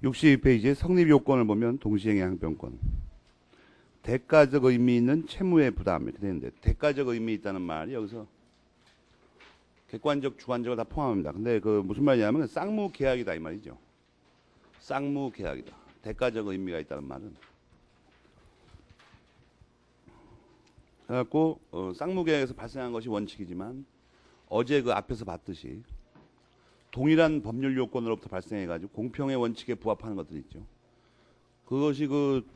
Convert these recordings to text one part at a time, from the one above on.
62페이지의 성립요건을 보면 동시행의 항변권. 대가적 의미 있는 채무의 부담 이렇게 되는데 대가적 의미 있다는 말이 여기서 객관적, 주관적을 다 포함합니다. 근데 그 무슨 말이냐면 쌍무 계약이다 이 말이죠. 쌍무 계약이다. 대가적 의미가 있다는 말은. 그래갖고 쌍무 계약에서 발생한 것이 원칙이지만 어제 그 앞에서 봤듯이 동일한 법률 요건으로부터 발생해가지고 공평의 원칙에 부합하는 것들이 있죠. 그것이 그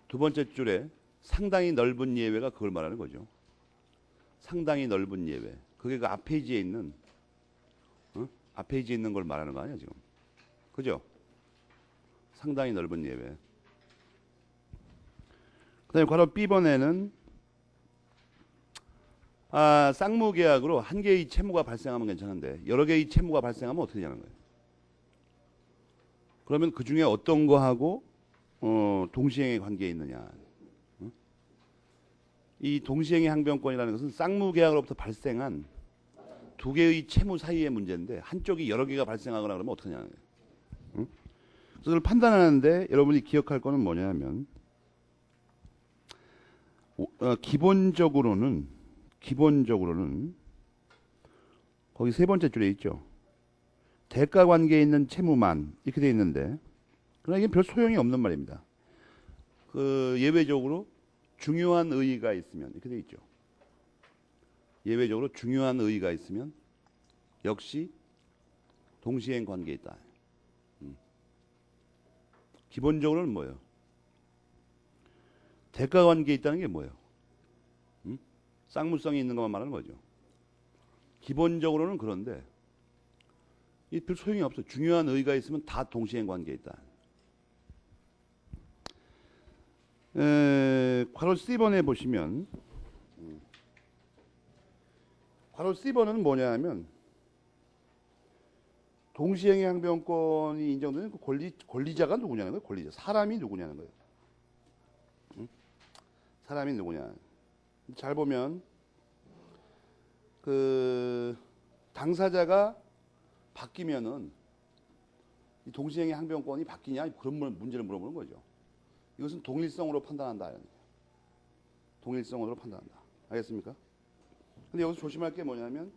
두 번째 줄에 상당히 넓은 예외가 그걸 말하는 거죠. 상당히 넓은 예외. 그게 그 앞 페이지에 있는 앞 페이지에 있는 걸 말하는 거 아니야 지금? 그죠? 상당히 넓은 예외. 그다음에 괄호 B번에는 쌍무 계약으로 한 개의 채무가 발생하면 괜찮은데 여러 개의 채무가 발생하면 어떻게 되는 거예요? 그러면 그 중에 어떤 거하고 동시행의 관계에 있느냐? 이 동시행의 항변권이라는 것은 쌍무 계약으로부터 발생한 두 개의 채무 사이의 문제인데 한쪽이 여러 개가 발생하거나 그러면 어떻게 하냐는 거예요. 그래서 그걸 판단하는데 여러분이 기억할 거는 뭐냐면 기본적으로는 거기 세 번째 줄에 있죠. 대가 관계에 있는 채무만 이렇게 돼 있는데 그러나 이게 별 소용이 없는 말입니다. 그 예외적으로 중요한 의의가 있으면 이렇게 돼 있죠. 예외적으로 중요한 의의가 있으면 역시 동시행 관계에 있다. 기본적으로는 뭐예요? 대가 관계에 있다는 게 뭐예요? 쌍무성이 있는 것만 말하는 거죠. 기본적으로는 그런데 이 별 소용이 없어. 중요한 의의가 있으면 다 동시행 관계에 있다. 괄호 C번에 보시면 괄호 C번은 뭐냐면 동시행의 항변권이 인정되는 그 권리자가 누구냐는 거예요. 권리자. 사람이 누구냐는 거예요. 사람이 누구냐. 잘 보면 그 당사자가 바뀌면은 이 동시행의 항변권이 바뀌냐 그런 문제를 물어보는 거죠. 이것은 동일성으로 판단한다. 동일성으로 판단한다. 알겠습니까? 근데 여기서 조심할 게 뭐냐면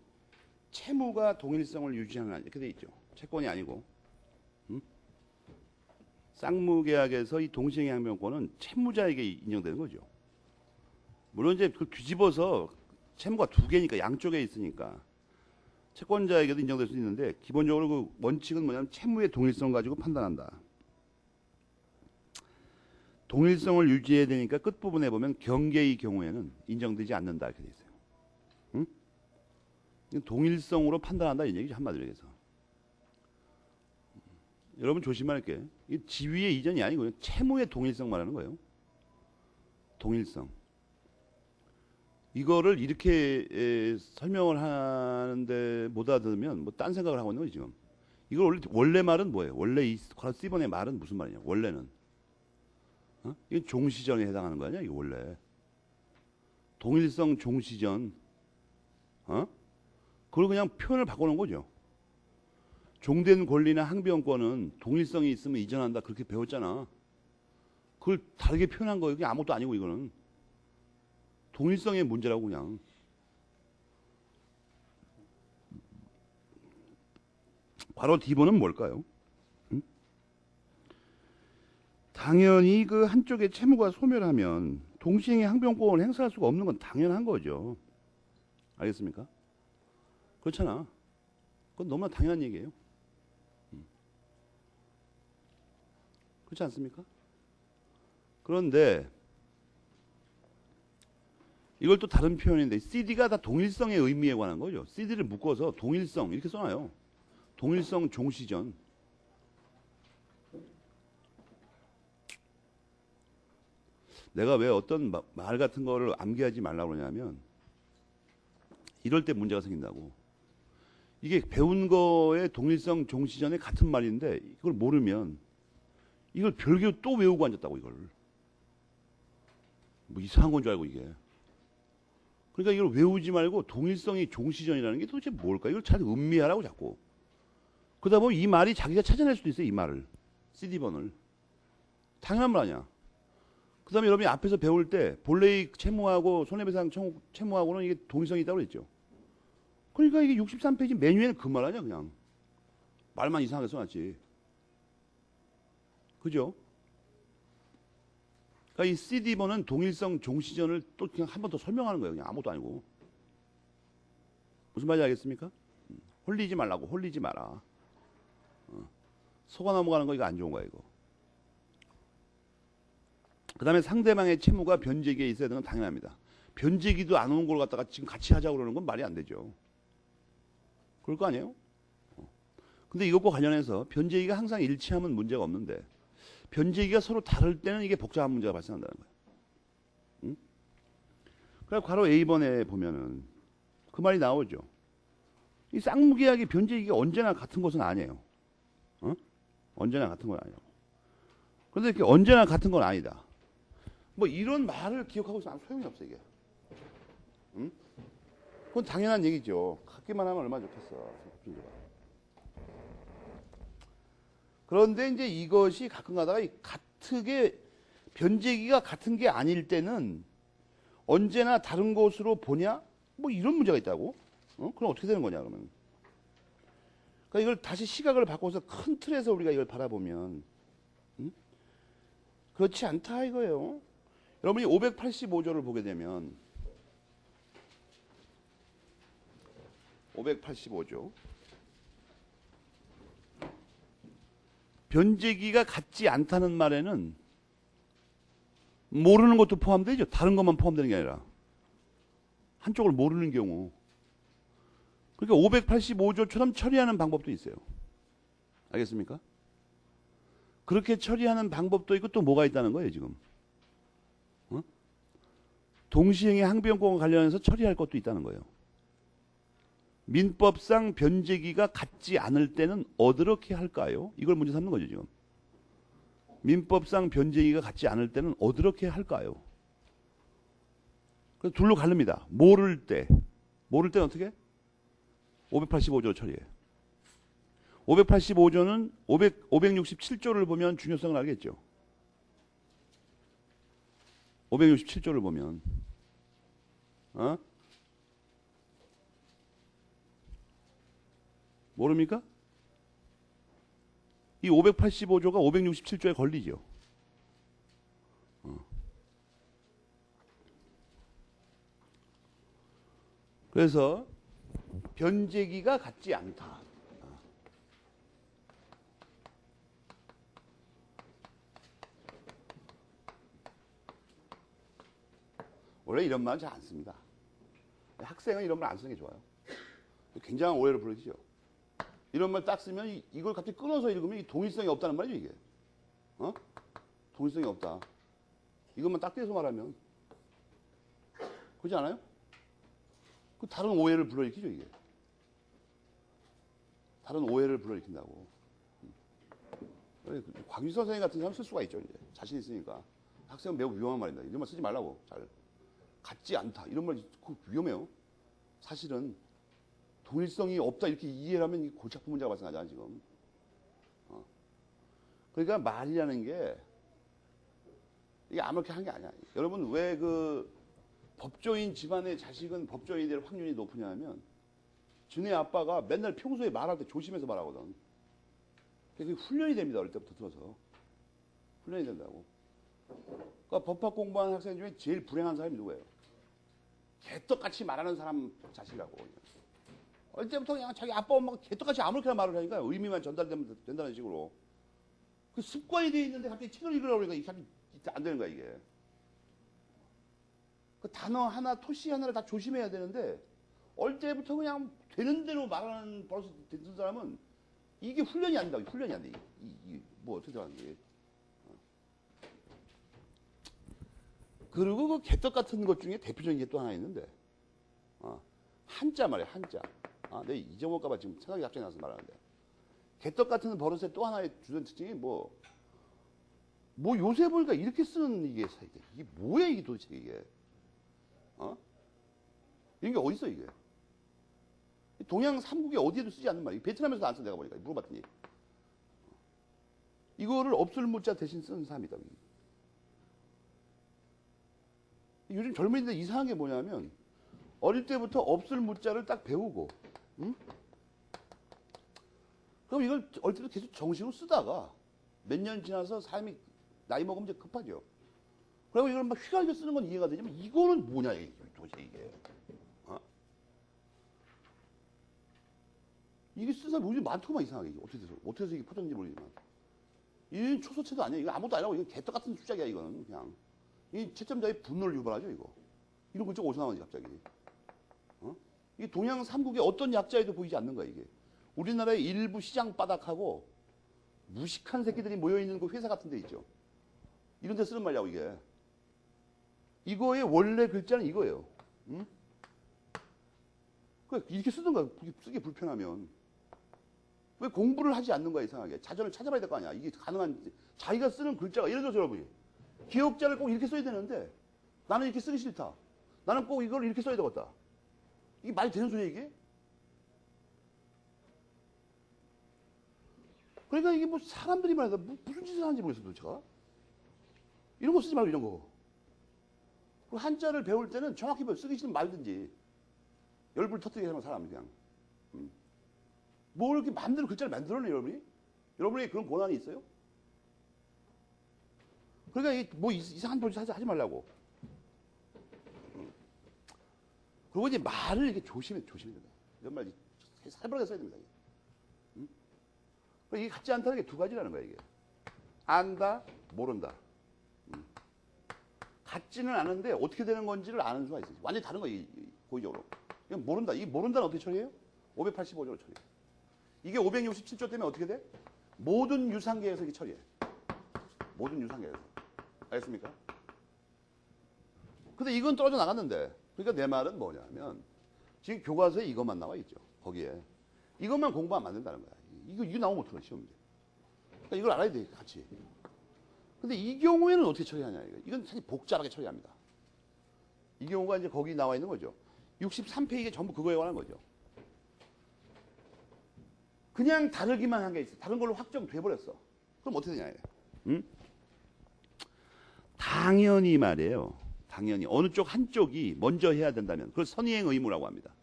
채무가 동일성을 유지하는 이렇게 돼 있죠. 채권이 아니고. 쌍무계약에서 이 동시행의 항변권은 채무자에게 인정되는 거죠. 물론 이제 그걸 뒤집어서 채무가 두 개니까 양쪽에 있으니까 채권자에게도 인정될 수 있는데 기본적으로 그 원칙은 뭐냐면 채무의 동일성 가지고 판단한다. 동일성을 유지해야 되니까 끝부분에 보면 경계의 경우에는 인정되지 않는다 이렇게 돼 있어요. 동일성으로 판단한다 이 얘기죠. 한마디로 해서. 여러분 조심할 게 이게 지위의 이전이 아니고요. 채무의 동일성 말하는 거예요. 동일성. 이거를 이렇게 설명을 하는데 못 알아들으면 뭐 딴 생각을 하고 있는 거지 지금. 이걸 원래 말은 뭐예요? 원래 이 C번의 말은 무슨 말이냐? 원래는 이건 종시전에 해당하는 거 아니야? 이거 원래 동일성 종시전. 그걸 그냥 표현을 바꿔놓은 거죠. 종된 권리나 항변권은 동일성이 있으면 이전한다 그렇게 배웠잖아. 그걸 다르게 표현한 거예요. 이게 아무것도 아니고 이거는 동일성의 문제라고 그냥. 괄호 D번은 뭘까요? 당연히 그 한쪽의 채무가 소멸하면 동시행의 항변권을 행사할 수가 없는 건 당연한 거죠. 알겠습니까? 그렇잖아. 그건 너무나 당연한 얘기예요. 그렇지 않습니까? 그런데 이걸 또 다른 표현인데 CD가 다 동일성의 의미에 관한 거죠. CD를 묶어서 동일성 이렇게 써놔요. 동일성 종시전. 내가 왜 어떤 말 같은 거를 암기하지 말라고 그러냐면 이럴 때 문제가 생긴다고. 이게 배운 거의 동일성 종시전에 같은 말인데 이걸 모르면 이걸 별개로 또 외우고 앉았다고 이걸. 뭐 이상한 건 줄 알고 이게. 그러니까 이걸 외우지 말고 동일성이 종시전이라는 게 도대체 뭘까? 이걸 잘 음미하라고 자꾸. 그러다 보면 이 말이 자기가 찾아낼 수도 있어요. 이 말을. CD번을. 당연한 말 아니야. 그 다음에 여러분이 앞에서 배울 때 본래의 채무하고 손해배상 채무하고는 이게 동일성이 있다고 그랬죠. 그러니까 이게 63페이지 메뉴에는 그 말 아니야 그냥. 말만 이상하게 써놨지. 그죠? 그러니까 이 CD번은 동일성 종시전을 또 그냥 한 번 더 설명하는 거예요. 그냥 아무것도 아니고. 무슨 말인지 알겠습니까? 홀리지 말라고. 홀리지 마라. 속아 넘어가는 거 이거 안 좋은 거야 이거. 그 다음에 상대방의 채무가 변제기에 있어야 되는 건 당연합니다. 변제기도 안 오는 걸 갖다가 지금 같이 하자고 그러는 건 말이 안 되죠. 그럴 거 아니에요? 근데 이것과 관련해서 변제기가 항상 일치하면 문제가 없는데 변제기가 서로 다를 때는 이게 복잡한 문제가 발생한다는 거예요. 응? 그래서 괄호 A번에 보면은 그 말이 나오죠. 이 쌍무계약의 변제기가 언제나 같은 것은 아니에요. 어? 언제나 같은 건 아니에요. 그런데 이렇게 언제나 같은 건 아니다. 뭐 이런 말을 기억하고 있으면 소용이 없어 이게. 응? 그건 당연한 얘기죠. 같기만 하면 얼마나 좋겠어. 그런데 이제 이것이 가끔 가다가 같게 변제기가 같은 게 아닐 때는 언제나 다른 것으로 보냐? 뭐 이런 문제가 있다고? 그럼 어떻게 되는 거냐 그러면? 그러니까 이걸 다시 시각을 바꿔서 큰 틀에서 우리가 이걸 바라보면 그렇지 않다 이거예요. 여러분이 585조를 보게 되면 585조 변제기가 같지 않다는 말에는 모르는 것도 포함되죠. 다른 것만 포함되는 게 아니라 한쪽을 모르는 경우. 그러니까 585조처럼 처리하는 방법도 있어요. 알겠습니까? 그렇게 처리하는 방법도 있고 또 뭐가 있다는 거예요 지금. 동시행의 항변권과 관련해서 처리할 것도 있다는 거예요. 민법상 변제기가 같지 않을 때는 어떻게 할까요? 이걸 문제 삼는 거죠 지금. 민법상 변제기가 같지 않을 때는 어떻게 할까요? 그래서 둘로 가릅니다. 모를 때는 어떻게? 585조 처리해. 585조는 567조를 보면 중요성을 알겠죠. 567조를 보면 모릅니까? 이 585조가 567조에 걸리죠. 그래서 변제기가 같지 않다. 원래 이런 말은 잘 안 씁니다. 학생은 이런 말 안 쓰는 게 좋아요. 굉장한 오해를 불러일으키죠. 이런 말 딱 쓰면 이걸 갑자기 끊어서 읽으면 동일성이 없다는 말이죠 이게. 동일성이 없다. 이것만 딱 떼서 말하면 그렇지 않아요? 그 다른 오해를 불러일으키죠 이게. 다른 오해를 불러일으킨다고. 곽유선 선생님 같은 사람 쓸 수가 있죠 이제. 자신 있으니까. 학생은 매우 위험한 말입니다. 이런 말 쓰지 말라고. 잘. 같지 않다. 이런 말 위험해요. 사실은 동일성이 없다 이렇게 이해를 하면 골치 아픈 문제가 발생하잖아 지금. 그러니까 말이라는 게 이게 아무렇게 한 게 아니야. 여러분 왜 그 법조인 집안의 자식은 법조인이 될 확률이 높으냐 하면 지네 아빠가 맨날 평소에 말할 때 조심해서 말하거든. 그게 훈련이 됩니다. 어릴 때부터 들어서. 훈련이 된다고. 그러니까 법학 공부하는 학생 중에 제일 불행한 사람이 누구예요? 개떡같이 말하는 사람 자식이라고. 어릴 때부터 그냥 자기 아빠 엄마가 개떡같이 아무렇게나 말을 하니까 의미만 전달되면 된다는 식으로. 그 습관이 돼 있는데 갑자기 책을 읽으라고 그러니까 이게 안 되는 거야 이게. 그 단어 하나, 토시 하나를 다 조심해야 되는데 어릴 때부터 그냥 되는 대로 말하는 버릇이 된 사람은 이게 훈련이 안 된다. 훈련이 안 돼. 뭐 어떻게 하는 게. 그리고 그 개떡 같은 것 중에 대표적인 게 또 하나 있는데 한자 말이야 한자. 내가 잊어먹을까봐 지금 생각이 갑자기 나서 말하는데 개떡 같은 버릇의 또 하나의 주된 특징이 뭐 요새 보니까 이렇게 쓰는 이게 뭐야 이게 도대체 이게 이런 게 어딨어 이게 동양 3국에 어디에도 쓰지 않는 말이에요. 베트남에서도 안 써, 내가 보니까. 물어봤더니. 이거를 없을 무자 대신 쓰는 사람이다. 요즘 젊은이들 이상한 게 뭐냐면 어릴 때부터 없을 무자를 딱 배우고, 응? 그럼 이걸 어릴 때부터 계속 정식으로 쓰다가 몇 년 지나서 삶이 나이 먹으면 이제 급하죠. 그리고 이걸 막 휘갈겨 쓰는 건 이해가 되지만 이거는 뭐냐, 이게 도대체 이게. 어? 이게 쓴 사람이 요즘 많더만 이상하게. 어떻게 해서 이게 퍼졌는지 모르지만. 이건 초서체도 아니야. 이거 아무것도 아니라고. 이건 개떡 같은 수작이야, 이거는. 그냥. 이 채점자의 분노를 유발하죠, 이거. 이런 글자가 어디서 나오는지 갑자기. 어? 이게 동양 3국의 어떤 약자에도 보이지 않는 거야, 이게. 우리나라의 일부 시장 바닥하고 무식한 새끼들이 모여있는 그 회사 같은 데 있죠. 이런 데 쓰는 말이야, 이게. 이거의 원래 글자는 이거예요. 응? 이렇게 쓰는 거야, 쓰기 불편하면. 왜 공부를 하지 않는 거야, 이상하게. 자전을 찾아봐야 될 거 아니야. 이게 가능한지. 자기가 쓰는 글자가, 예를 들어서 여러분이 기억자를 꼭 이렇게 써야 되는데 나는 이렇게 쓰기 싫다. 나는 꼭 이걸 이렇게 써야 되겠다. 이게 말이 되는 소리야, 이게? 그러니까 이게 뭐 사람들이 말이야, 무슨 짓을 하는지 모르겠어, 도대체가. 이런 거 쓰지 말고, 이런 거. 그리고 한자를 배울 때는 정확히 쓰기 싫으면 말든지. 열불 터뜨리게 하는 사람이 그냥. 뭘 이렇게 마음대로 글자를 만들어내, 여러분이? 여러분이 그런 권한이 있어요? 그러니까 뭐 이상한 짓 하지 말라고. 그리고 이제 말을 이렇게 조심해야 된다. 이런 말 살벌하게 써야 됩니다. 이게 같지 않다는 게 두 가지라는 거야, 이게. 안다, 모른다. 같지는 않은데 어떻게 되는 건지를 아는 수가 있어요. 완전히 다른 거야, 고의적으로. 이건 모른다. 이 모른다는 어떻게 처리해요? 585조로 처리해. 이게 567조 때문에 어떻게 돼? 모든 유상계에서 이게 처리해. 모든 유상계에서. 알겠습니까? 근데 이건 떨어져 나갔는데, 그러니까 내 말은 뭐냐면, 지금 교과서에 이것만 나와 있죠. 거기에. 이것만 공부하면 안 된다는 거야. 이거 나오면 어떡해, 시험 문제. 그러니까 이걸 알아야 돼, 같이. 근데 이 경우에는 어떻게 처리하냐, 이건 사실 복잡하게 처리합니다. 이 경우가 이제 거기 나와 있는 거죠. 63페이지에 전부 그거에 관한 거죠. 그냥 다르기만 한 게 있어. 다른 걸로 확정돼 버렸어. 그럼 어떻게 되냐, 응? 당연히 말이에요. 당연히 어느 쪽 한쪽이 먼저 해야 된다면 그걸 선의행 의무라고 합니다.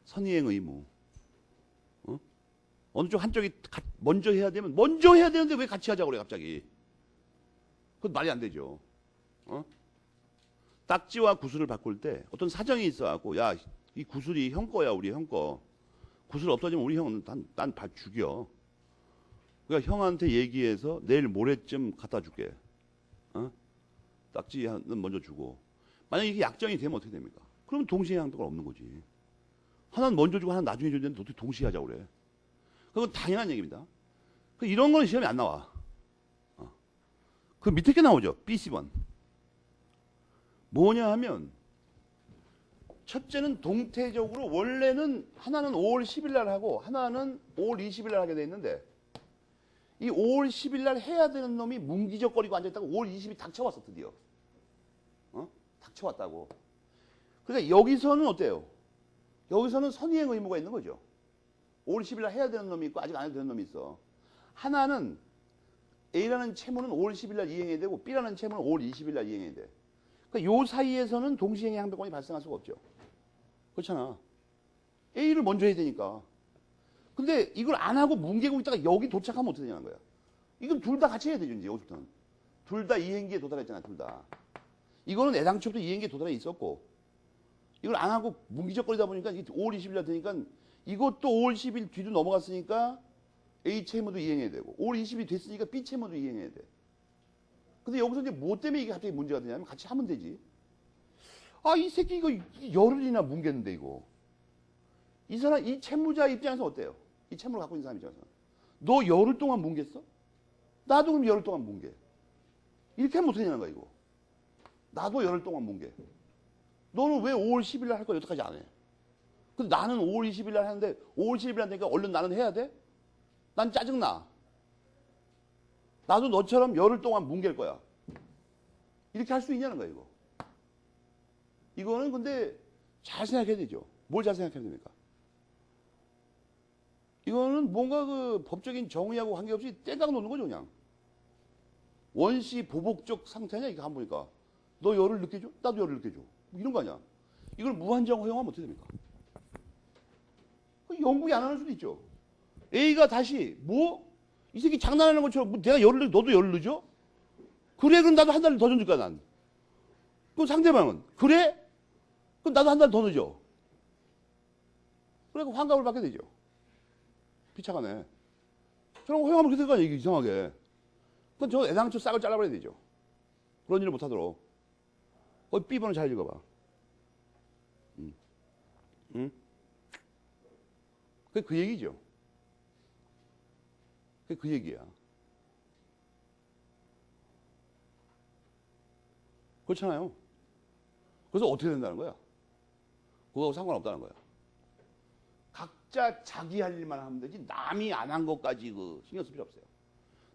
선의행 의무. 어느 쪽 한쪽이 먼저 해야 되면 먼저 해야 되는데 왜 같이 하자고 그래 갑자기. 그건 말이 안 되죠. 딱지와 구슬을 바꿀 때 어떤 사정이 있어갖고 야, 이 구슬이 형 거야, 우리 형 거. 구슬 없어지면 우리 형은 난 발 죽여. 그러니까 형한테 얘기해서 내일 모레쯤 갖다 줄게. 딱지는 먼저 주고. 만약에 이게 약정이 되면 어떻게 됩니까? 그러면 동시에 양도가 없는 거지. 하나는 먼저 주고 하나는 나중에 줘야 되는데 어떻게 동시에 하자고 그래. 그건 당연한 얘기입니다. 이런 거는 시험에 안 나와. 그 밑에 게 나오죠. BC번. 뭐냐 하면 첫째는 동태적으로 원래는 하나는 5월 10일 날 하고 하나는 5월 20일 날 하게 돼 있는데 이 5월 10일 날 해야 되는 놈이 뭉기적거리고 앉아있다고 5월 20일 닥쳐왔어, 드디어. 닥쳐왔다고. 그러니까 여기서는 어때요? 여기서는 선의행 의무가 있는 거죠. 5월 10일 날 해야 되는 놈이 있고 아직 안 해도 되는 놈이 있어. 하나는 A라는 채무는 5월 10일 날 이행해야 되고 B라는 채무는 5월 20일 날 이행해야 돼. 그러니까 요 사이에서는 동시행의 항변권이 발생할 수가 없죠. 그렇잖아. A를 먼저 해야 되니까. 근데 이걸 안 하고 뭉개고 있다가 여기 도착하면 어떻게 되냐는 거야. 이건 둘 다 같이 해야 되죠, 이제 여기서부터는. 둘 다 이행기에 도달했잖아, 둘 다. 이거는 애당초부터 이행기에 도달해 있었고 이걸 안 하고 뭉기적거리다 보니까 5월 20일 날 되니까 이것도 5월 10일 뒤로 넘어갔으니까 A 채무도 이행해야 되고 5월 20일 됐으니까 B 채무도 이행해야 돼. 근데 여기서 이제 뭐 때문에 이게 갑자기 문제가 되냐면 같이 하면 되지. 아, 이 새끼 이거 열흘이나 뭉갰는데 이거. 이 사람, 이 채무자 입장에서 어때요? 이 채무를 갖고 있는 사람 입장에서. 너 열흘 동안 뭉갰어? 나도 그럼 열흘 동안 뭉개. 이렇게 하면 어떻게 되냐는 거야, 이거. 나도 열흘 동안 뭉개. 너는 왜 5월 10일 날 할 거야? 여태까지 안 해. 근데 나는 5월 20일 날 하는데 5월 10일 날 되니까 얼른 나는 해야 돼? 난 짜증나. 나도 너처럼 열흘 동안 뭉갤 거야. 이렇게 할 수 있냐는 거야, 이거. 이거는 근데 잘 생각해야 되죠. 뭘 잘 생각해야 됩니까? 이거는 뭔가 그 법적인 정의하고 관계없이 떼다가 놓는 거죠, 그냥. 원시 보복적 상태냐, 이거 한번 보니까. 너 열을 느껴줘? 나도 열을 느껴줘. 뭐 이런 거 아니야. 이걸 무한정 허용하면 어떻게 됩니까? 영국이 안 하는 수도 있죠. A가 다시, 뭐? 이 새끼 장난하는 것처럼, 뭐 내가 열을, 너도 열을 넣죠? 그래, 그럼 나도 한 달 더 줄 거야, 난. 그럼 상대방은, 그래? 그럼 나도 한 달 더 넣어줘. 그래, 환갑을 받게 되죠. 비차가네. 저런 거 허용하면 그렇게 될 거 아니야, 이게 이상하게. 그건 저 애당초 싹을 잘라버려야 되죠. 그런 일을 못하도록. B번호 잘 읽어봐. 응? 그게 그 얘기죠. 그게 그 얘기야. 그렇잖아요. 그래서 어떻게 된다는 거야? 그거하고 상관없다는 거야. 각자 자기 할 일만 하면 되지 남이 안 한 것까지 그 신경 쓸 필요 없어요.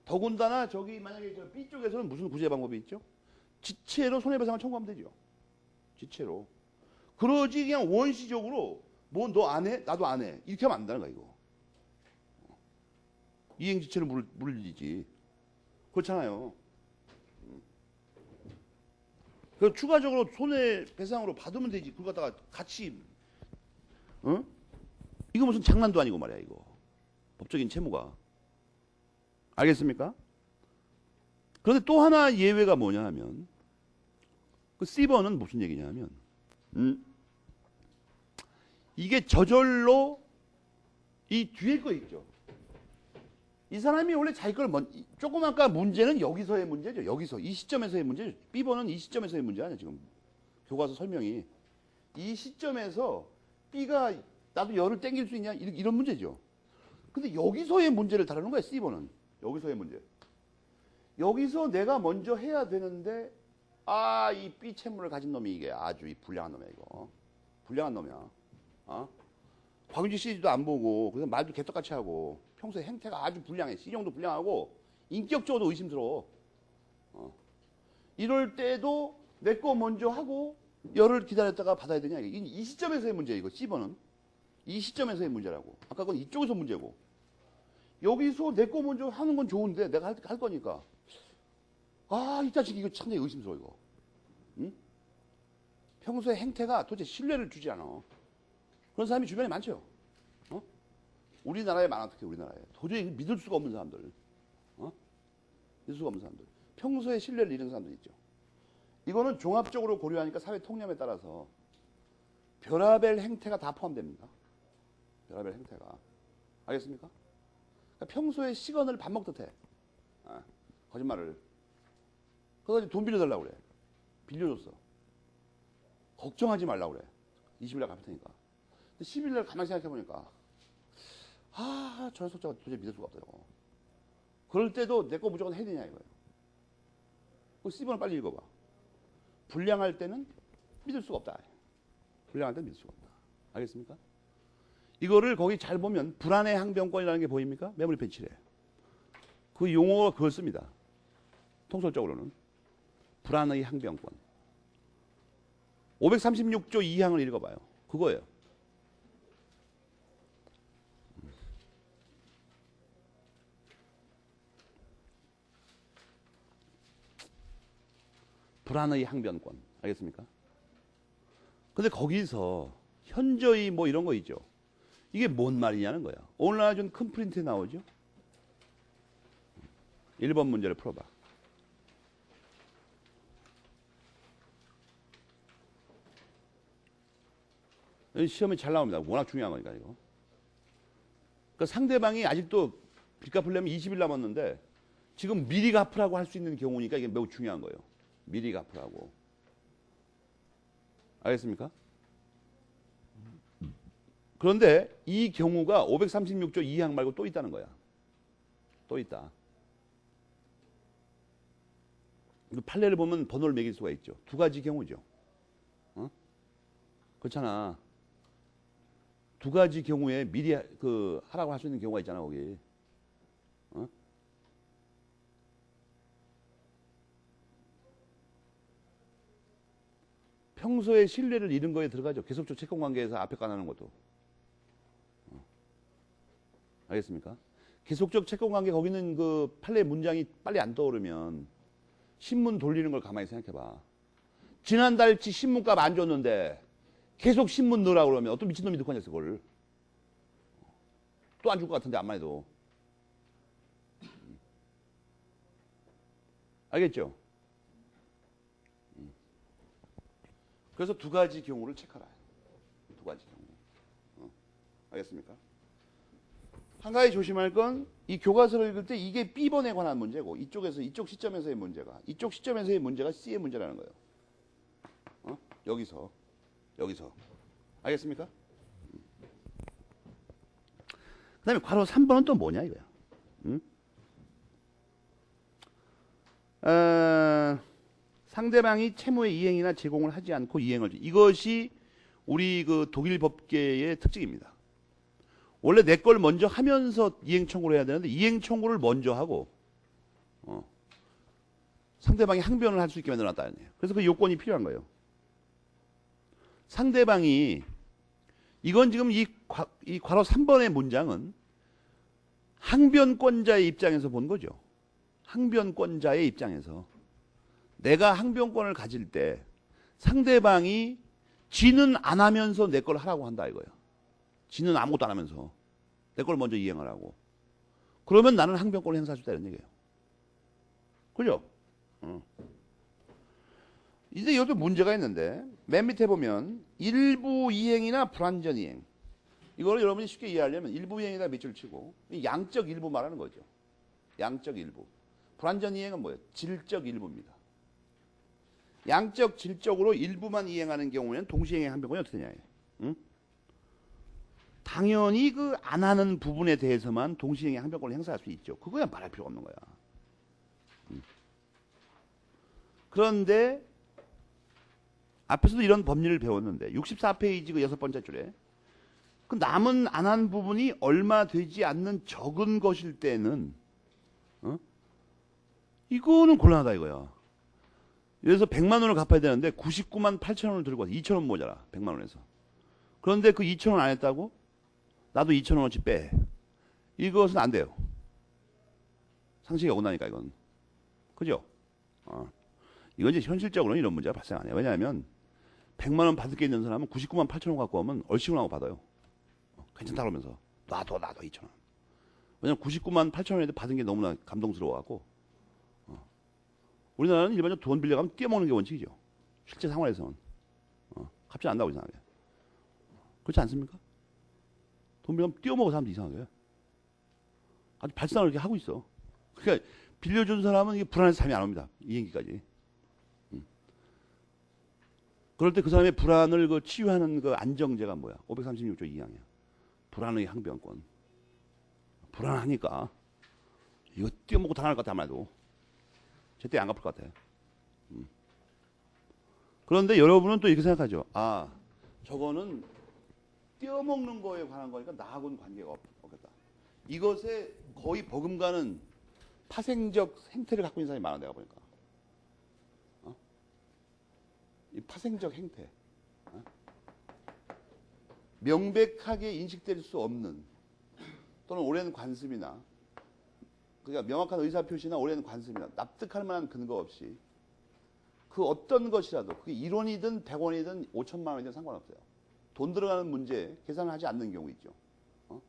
더군다나 저기 만약에 저 B 쪽에서는 무슨 구제 방법이 있죠? 지체로 손해배상을 청구하면 되죠. 지체로. 그러지 그냥 원시적으로 뭐 너 안 해? 나도 안 해. 이렇게 하면 안 된다는 거야 이거. 이행지체를 물리지. 그렇잖아요. 그 추가적으로 손해배상으로 받으면 되지. 그걸 갖다가 같이 어? 이거 무슨 장난도 아니고 말이야 이거. 법적인 채무가. 알겠습니까? 그런데 또 하나 예외가 뭐냐 하면 그 C번은 무슨 얘기냐 하면 이게 저절로 이 뒤에 거 있죠. 이 사람이 원래 자기 걸 조금 아까 문제는 여기서의 문제죠. 여기서 이 시점에서의 문제죠. B번은 이 시점에서의 문제 아니야 지금. 교과서 설명이. 이 시점에서 B가 나도 열을 땡길 수 있냐 이런 문제죠. 근데 여기서의 문제를 다루는 거야 C번은. 여기서의 문제. 여기서 내가 먼저 해야 되는데 이 B 채무를 가진 놈이 이게 아주 이 불량한 놈이야 이거. 불량한 놈이야. 광주 시리즈도 안 보고 그래서 말도 개떡같이 하고 평소에 행태가 아주 불량해. 시정도 불량하고 인격적으로도 의심스러워. 이럴 때도 내 거 먼저 하고 열을 기다렸다가 받아야 되냐. 이 시점에서의 문제야 이거 C번은. 이 시점에서의 문제라고. 아까 건 이쪽에서 문제고. 여기서 내 거 먼저 하는 건 좋은데 내가 할 거니까. 이 자식 이거 상당히 의심스러워 이거. 응? 평소에 행태가 도대체 신뢰를 주지 않아. 그런 사람이 주변에 많죠. 우리나라에 많아. 특히 우리나라에. 도저히 믿을 수가 없는 사람들. 믿을 수가 없는 사람들. 평소에 신뢰를 잃은 사람들 있죠. 이거는 종합적으로 고려하니까 사회 통념에 따라서 별하별 행태가 다 포함됩니다. 별하별 행태가. 알겠습니까? 그러니까 평소에 시건을 밥 먹듯 해. 거짓말을. 그래서 돈 빌려달라고 그래. 빌려줬어. 걱정하지 말라고 그래. 20일날 갚을 테니까. 근데 10일날 가만히 생각해보니까 저 녀석자가 도저히 믿을 수가 없어요. 그럴 때도 내 거 무조건 해야 되냐 이거예요. 그 C번을 빨리 읽어봐. 불량할 때는 믿을 수가 없다. 불량할 때는 믿을 수가 없다. 알겠습니까? 이거를 거기 잘 보면 불안의 항변권이라는 게 보입니까? 매물입 7에. 그 용어가 그걸 씁니다. 통설적으로는. 불안의 항변권. 536조 2항을 읽어봐요. 그거예요. 불안의 항변권. 알겠습니까? 근데 거기서 현저히 뭐 이런 거 있죠. 이게 뭔 말이냐는 거야. 오늘날 좀 큰 프린트에 나오죠. 1번 문제를 풀어봐. 시험에 잘 나옵니다. 워낙 중요한 거니까 이거. 그러니까 상대방이 아직도 빚 갚으려면 20일 남았는데 지금 미리 갚으라고 할 수 있는 경우니까 이게 매우 중요한 거예요. 미리 갚으라고. 알겠습니까? 그런데 이 경우가 536조 2항 말고 또 있다는 거야. 또 있다. 판례를 보면 번호를 매길 수가 있죠. 두 가지 경우죠. 그렇잖아. 두 가지 경우에 미리 하라고 할 수 있는 경우가 있잖아 거기. 평소에 신뢰를 잃은 거에 들어가죠. 계속적 채권관계에서 앞에 가는 것도. 알겠습니까? 계속적 채권 관계 거기는 그 판례 문장이 빨리 안 떠오르면 신문 돌리는 걸 가만히 생각해봐. 지난달치 신문값 안 줬는데 계속 신문 넣으라고 그러면 어떤 미친놈이 듣고 앉았어 그걸. 또 안 줄 것 같은데 암만 해도. 알겠죠? 그래서 두 가지 경우를 체크하라. 두 가지 경우. 알겠습니까? 한 가지 조심할 건 이 교과서를 읽을 때 이게 B번에 관한 문제고 이쪽에서 이쪽 시점에서의 문제가 이쪽 시점에서의 문제가 C의 문제라는 거예요. 여기서 알겠습니까? 그 다음에 괄호 3번은 또 뭐냐 이거야. 상대방이 채무의 이행이나 제공을 하지 않고 이행을 이것이 우리 그 독일 법계의 특징입니다. 원래 내 걸 먼저 하면서 이행 청구를 해야 되는데 이행 청구를 먼저 하고 상대방이 항변을 할 수 있게 만들어놨다는 거예요. 그래서 그 요건이 필요한 거예요. 상대방이 이건 지금 이 괄호 3번의 문장은 항변권자의 입장에서 본 거죠. 항변권자의 입장에서 내가 항변권을 가질 때 상대방이 지는 안 하면서 내 걸 하라고 한다 이거예요. 지는 아무것도 안 하면서 내 걸 먼저 이행하라고. 그러면 나는 항변권을 행사할 수 있다 이런 얘기예요. 그죠? 이제 여기도 문제가 있는데 맨 밑에 보면 일부 이행이나 불완전 이행. 이거를 여러분이 쉽게 이해하려면 일부 이행이다 밑줄 치고 양적 일부 말하는 거죠. 양적 일부. 불완전 이행은 뭐예요? 질적 일부입니다. 양적 질적으로 일부만 이행하는 경우에는 동시행행 항변권이 어떻게 되냐. 응? 당연히 그 안 하는 부분에 대해서만 동시행행 항변권을 행사할 수 있죠. 그거야 말할 필요가 없는 거야. 그런데 앞에서도 이런 법리를 배웠는데 64페이지 그 6번째 줄에 그 남은 안 한 부분이 얼마 되지 않는 적은 것일 때는 이거는 곤란하다 이거야. 그래서 100만 원을 갚아야 되는데 99만 8천 원을 들고 와서 2천 원 모자라. 100만 원에서. 그런데 그 2천 원 안 했다고? 나도 2천 원어치 빼. 이것은 안 돼요. 상식이 어긋나니까 이건. 그죠? 이건 이제 현실적으로는 이런 문제가 발생 안 해요. 왜냐하면 100만 원 받을 게 있는 사람은 99만 8천 원 갖고 오면 얼씨구나고 받아요. 괜찮다 그러면서. 놔둬 2천 원. 왜냐면 99만 8천 원인데 받은 게 너무나 감동스러워갖고. 우리나라는 일반적으로 돈 빌려가면 떼어먹는 게 원칙이죠. 실제 상황에서는. 갚지 않는다고 이상하게. 그렇지 않습니까? 돈 빌려가면 떼어먹어 사람도 이상하게. 아주 발상을 이렇게 하고 있어. 그러니까 빌려준 사람은 이게 불안해서 잠이 안 옵니다. 이행기까지. 그럴 때 그 사람의 불안을 그 치유하는 그 안정제가 뭐야? 536조 2항이야. 불안의 항변권. 불안하니까 이거 떼어먹고 당할 것 같아 아마도. 제때 안 갚을 것 같아. 그런데 여러분은 또 이렇게 생각하죠. 아, 저거는 떼어먹는 거에 관한 거니까 나하고는 관계가 없겠다. 이것에 거의 버금가는 파생적 행태를 갖고 있는 사람이 많아 내가 보니까. 이 파생적 행태. 명백하게 인식될 수 없는 또는 오랜 관습이나 그러니까 명확한 의사표시나 오랜 관습이나 납득할 만한 근거 없이 그 어떤 것이라도 그게 1원이든 100원이든 5천만 원이든 상관없어요. 돈 들어가는 문제 계산을 하지 않는 경우 있죠.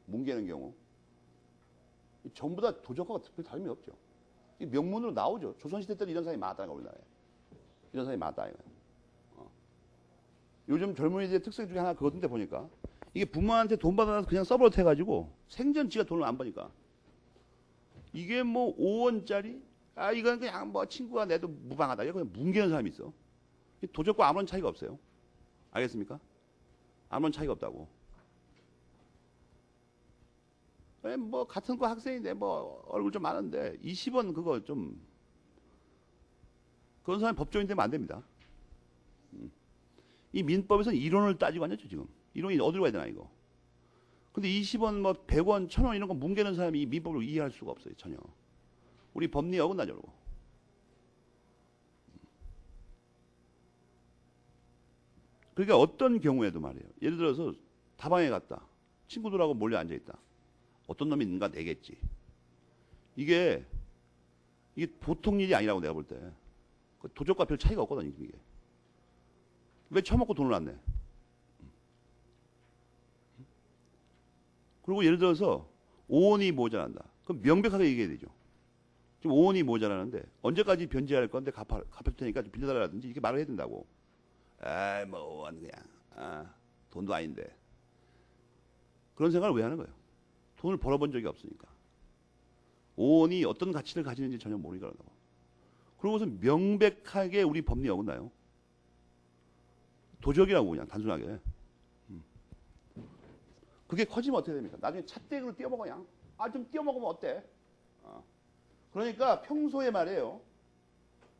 뭉개는 경우. 전부 다 도적과 특별히 다름이 없죠. 이 명문으로 나오죠. 조선시대 때도 이런 사람이 많았다는 거 우리나라에. 이런 사람이 많았다 이거예요. 요즘 젊은이들의 특성 중에 하나 그거던데 보니까 이게 부모한테 돈 받아서 그냥 써버릇 해가지고 생전 지가 돈을 안 버니까 이게 뭐 5원짜리 이건 그냥 뭐 친구가 내도 무방하다 이거 그냥 뭉개는 사람이 있어. 도적과 아무런 차이가 없어요. 알겠습니까? 아무런 차이가 없다고. 뭐 같은 거 학생인데 뭐 얼굴 좀 많은데 20원 그거 좀 그런 사람이 법조인 되면 안 됩니다. 이 민법에서는 1원을 따지고 앉았죠 지금. 1원이 어디로 가야 되나 이거. 근데 20원 뭐 100원 1000원 이런 거 뭉개는 사람이 이 민법을 이해할 수가 없어요 전혀. 우리 법리에 어긋나죠 그러고. 그러니까 어떤 경우에도 말이에요. 예를 들어서 다방에 갔다. 친구들하고 몰려 앉아있다. 어떤 놈이 있는가 내겠지. 이게 보통 일이 아니라고 내가 볼 때. 도적과 별 차이가 없거든 이게. 왜 처먹고 돈을 안 내? 그리고 예를 들어서 5원이 모자란다. 그럼 명백하게 얘기해야 되죠. 지금 5원이 모자라는데 언제까지 변제할 건데 갚을 테니까 좀 빌려달라든지 이렇게 말을 해야 된다고. 에이 뭐 5원 그냥 돈도 아닌데. 그런 생각을 왜 하는 거예요? 돈을 벌어본 적이 없으니까. 5원이 어떤 가치를 가지는지 전혀 모르니까 그런다고. 그러고서 명백하게 우리 법리 어긋나요. 도적이라고 그냥 단순하게. 그게 커지면 어떻게 됩니까? 나중에 찻대기로 띄워먹어 그냥. 좀 띄워먹으면 어때? 그러니까 평소에 말이에요.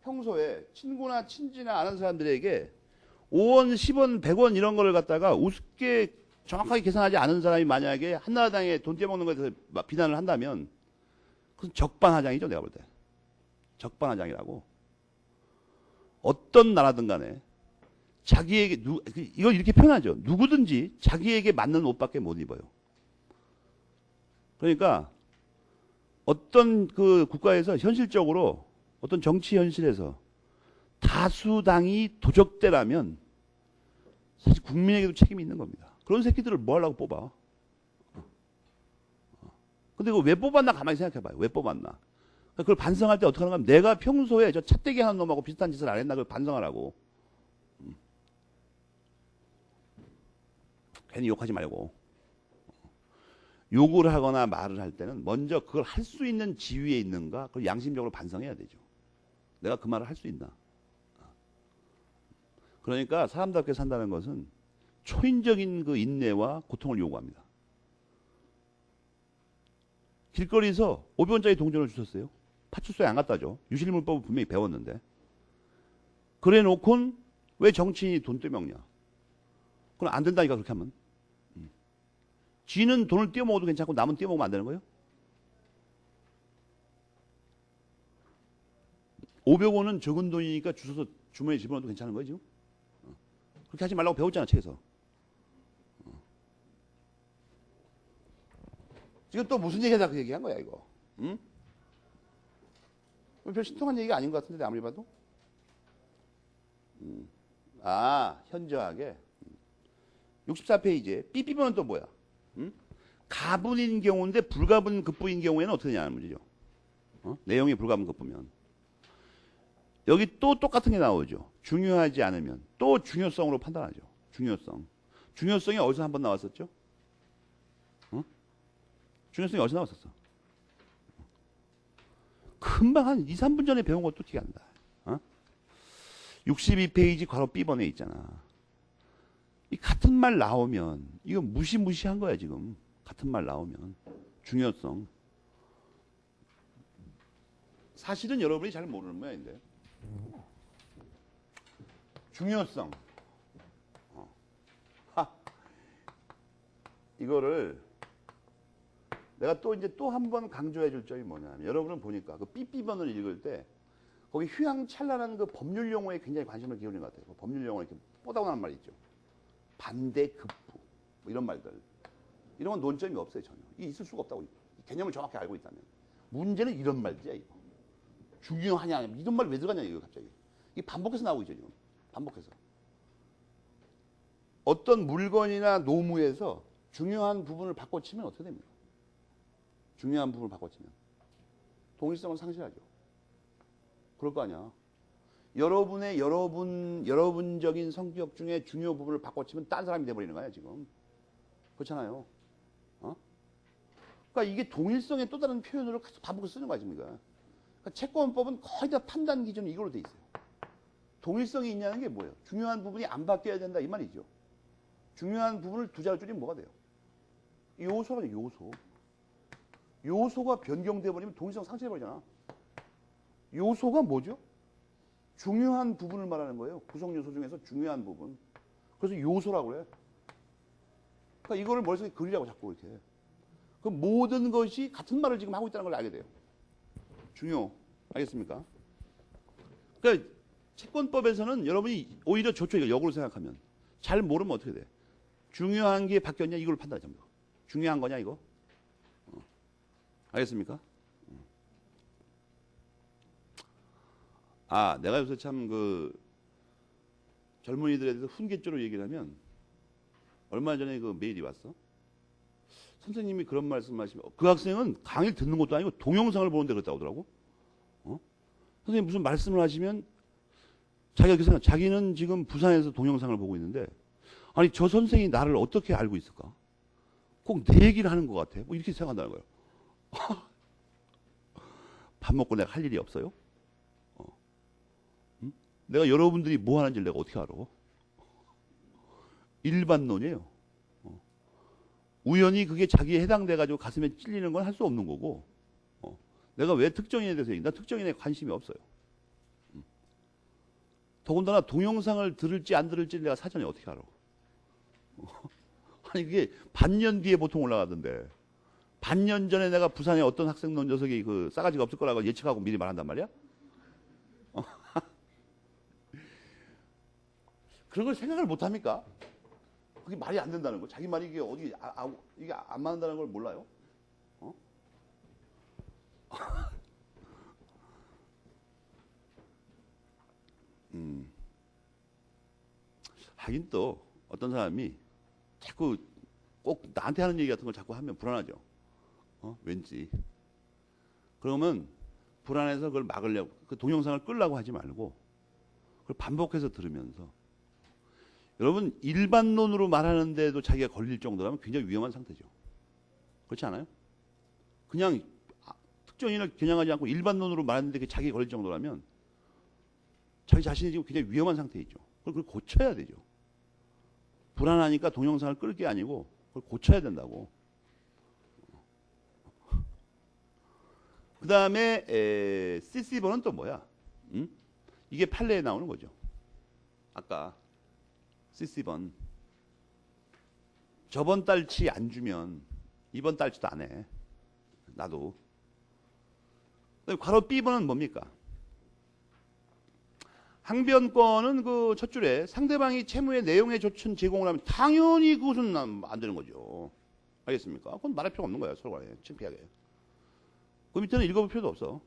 평소에 친구나 친지나 아는 사람들에게 5원, 10원, 100원 이런 거를 갖다가 우습게 정확하게 계산하지 않은 사람이 만약에 한나라당에 돈 떼먹는 것에 대해서 비난을 한다면 그건 적반하장이죠. 내가 볼 때. 적반하장이라고. 어떤 나라든 간에 자기에게 이걸 이렇게 표현하죠. 누구든지 자기에게 맞는 옷밖에 못 입어요. 그러니까 어떤 그 국가에서 현실적으로 어떤 정치 현실에서 다수당이 도적대라면 사실 국민에게도 책임이 있는 겁니다. 그런 새끼들을 뭐 하려고 뽑아? 근데 이거 왜 뽑았나 가만히 생각해봐요. 왜 뽑았나? 그걸 반성할 때 어떻게 하는가 하면 내가 평소에 저 찻대기 하는 놈하고 비슷한 짓을 안 했나 그걸 반성하라고. 괜히 욕하지 말고. 욕을 하거나 말을 할 때는 먼저 그걸 할 수 있는 지위에 있는가 그걸 양심적으로 반성해야 되죠. 내가 그 말을 할 수 있나. 그러니까 사람답게 산다는 것은 초인적인 그 인내와 고통을 요구합니다. 길거리에서 500원짜리 동전을 주셨어요. 파출소에 안 갖다줘. 유실물법을 분명히 배웠는데. 그래 놓곤 왜 정치인이 돈 떼먹냐. 그건 안 된다니까 그렇게 하면. 쥐는 돈을 떼어먹어도 괜찮고 남은 떼어먹으면 안 되는 거예요? 500원은 적은 돈이니까 주워서 주머니에 집어넣어도 괜찮은 거예요 지금? 그렇게 하지 말라고 배웠잖아 책에서. 지금 또 무슨 얘기하다 그 얘기한 거야 이거? 응? 별 신통한 얘기가 아닌 것 같은데 아무리 봐도. 현저하게 64페이지에 삐삐번은 또 뭐야? 가분인 경우인데 불가분 급부인 경우에는 어떻게 되냐는 문제죠. 내용이 불가분 급부면 여기 또 똑같은 게 나오죠. 중요하지 않으면 또 중요성으로 판단하죠. 중요성이 어디서 한번 나왔었죠? 중요성이 어디서 나왔었어? 금방 한 2, 3분 전에 배운 것도 기억 안 나. 62페이지 괄호 B번에 있잖아. 이 같은 말 나오면 이거 무시무시한 거야 지금. 같은 말 나오면 중요성. 사실은 여러분이 잘 모르는 모양인데 중요성. 이거를 내가 또 이제 또 한 번 강조해 줄 점이 뭐냐면 여러분은 보니까 그 삐삐번을 읽을 때 거기 휘황찬란한 그 법률 용어에 굉장히 관심을 기울이는 것 같아요. 그 법률 용어 이렇게 뽀다고 나는 말 있죠. 반대 급부 뭐 이런 말들. 이런 건 논점이 없어요 전혀. 이게 있을 수가 없다고. 개념을 정확히 알고 있다면. 문제는 이런 말이야 이거. 중요하냐 이런 말 왜 들어가냐 이거 갑자기. 이게 반복해서 나오고 있죠 지금. 반복해서. 어떤 물건이나 노무에서 중요한 부분을 바꿔치면 어떻게 됩니까? 중요한 부분을 바꿔치면 동일성을 상실하죠. 그럴 거 아니야. 여러분적인 성격 중에 중요 부분을 바꿔치면 딴 사람이 돼버리는 거야 지금. 그렇잖아요. 그러니까 이게 동일성의 또 다른 표현으로 계속 반복해서 쓰는 거야 지금. 그러니까 채권법은 거의 다 판단 기준이 이걸로 돼 있어요. 동일성이 있냐는 게 뭐예요? 중요한 부분이 안 바뀌어야 된다 이 말이죠. 중요한 부분을 두 자로 줄이면 뭐가 돼요? 요소라죠 요소. 요소가 변경돼 버리면 동일성 상실해 버리잖아. 요소가 뭐죠? 중요한 부분을 말하는 거예요. 구성 요소 중에서 중요한 부분. 그래서 요소라고 그래. 그러니까 이거를 머릿속에 그리라고 자꾸 이렇게. 그럼 모든 것이 같은 말을 지금 하고 있다는 걸 알게 돼요. 중요. 알겠습니까? 그러니까 채권법에서는 여러분이 오히려 좋죠. 이거 역으로 생각하면. 잘 모르면 어떻게 돼? 중요한 게 바뀌었냐? 이걸 판단하자면. 중요한 거냐 이거? 알겠습니까? 아, 내가 요새 참 그 젊은이들에 대해서 훈계조로 얘기를 하면 얼마 전에 그 메일이 왔어. 선생님이 그런 말씀하시면 그 학생은 강의를 듣는 것도 아니고 동영상을 보는데 그렇다고 하더라고. 선생님 무슨 말씀을 하시면 자기가 그렇게 생각, 자기는 지금 부산에서 동영상을 보고 있는데 아니 저 선생이 나를 어떻게 알고 있을까? 꼭 내 얘기를 하는 것 같아. 뭐 이렇게 생각한다는 거예요. 밥 먹고 내가 할 일이 없어요? 응? 내가 여러분들이 뭐 하는지 내가 어떻게 알아? 일반론이에요. 우연히 그게 자기에 해당돼가지고 가슴에 찔리는 건 할 수 없는 거고, 내가 왜 특정인에 대해서 얘기해? 나 특정인에 관심이 없어요. 더군다나 동영상을 들을지 안 들을지 내가 사전에 어떻게 알아? 아니 그게 반년 뒤에 보통 올라가던데 반년 전에 내가 부산에 어떤 학생놈 녀석이 그 싸가지가 없을 거라고 예측하고 미리 말한단 말이야? 그런 걸 생각을 못 합니까? 그게 말이 안 된다는 거. 자기 말이 이게 어디 이게 안 맞는다는 걸 몰라요? 하긴 또 어떤 사람이 자꾸 꼭 나한테 하는 얘기 같은 걸 자꾸 하면 불안하죠. 왠지. 그러면 불안해서 그걸 막으려고 그 동영상을 끌려고 하지 말고 그걸 반복해서 들으면서 여러분 일반론으로 말하는데도 자기가 걸릴 정도라면 굉장히 위험한 상태죠. 그렇지 않아요? 그냥 특정인을 겨냥하지 않고 일반론으로 말하는데 그게 자기가 걸릴 정도라면 자기 자신이 지금 굉장히 위험한 상태에 있죠. 그걸 고쳐야 되죠. 불안하니까 동영상을 끌 게 아니고 그걸 고쳐야 된다고. 그 다음에 CC번은 또 뭐야? 이게 판례에 나오는 거죠. 아까 CC번. 저번 달치 안 주면 이번 달치도 안 해. 나도. 괄호 B번은 뭡니까? 항변권은 그 첫 줄에 상대방이 채무의 내용의 조천 제공을 하면 당연히 그것은 안 되는 거죠. 알겠습니까? 그건 말할 필요가 없는 거야. 서로 간에 창피하게. 그 밑에는 읽어볼 필요도 없어.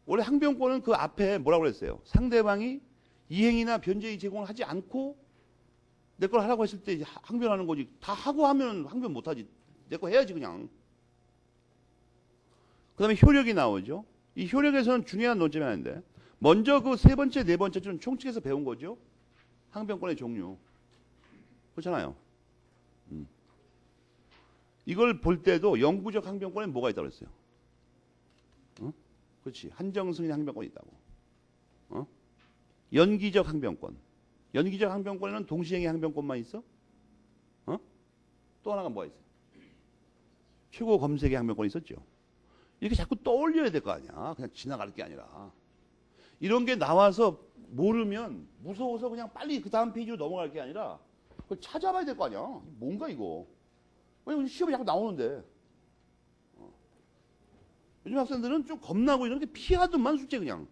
원래 항변권은 그 앞에 뭐라고 그랬어요? 상대방이 이행이나 변제의 제공을 하지 않고 내 걸 하라고 했을 때 항변하는 거지. 다 하고 하면 항변 못하지. 내 거 해야지 그냥. 그 다음에 효력이 나오죠. 이 효력에서는 중요한 논점이 하는데 먼저 그 세 번째, 네 번째 줄은 총칙에서 배운 거죠. 항변권의 종류. 그렇잖아요. 이걸 볼 때도 영구적 항변권에 뭐가 있다고 그랬어요? 그렇지. 한정승인 항변권이 있다고. 연기적 항변권. 연기적 항변권에는 동시행의 항변권만 있어? 또 하나가 뭐가 있어요? 최고 검색의 항변권이 있었죠. 이렇게 자꾸 떠올려야 될 거 아니야. 그냥 지나갈 게 아니라. 이런 게 나와서 모르면 무서워서 그냥 빨리 그 다음 페이지로 넘어갈 게 아니라 그걸 찾아봐야 될 거 아니야. 뭔가 이거. 왜냐면 시험에 자꾸 나오는데. 요즘 학생들은 좀 겁나고 이런 게 피하더만 숙제 그냥.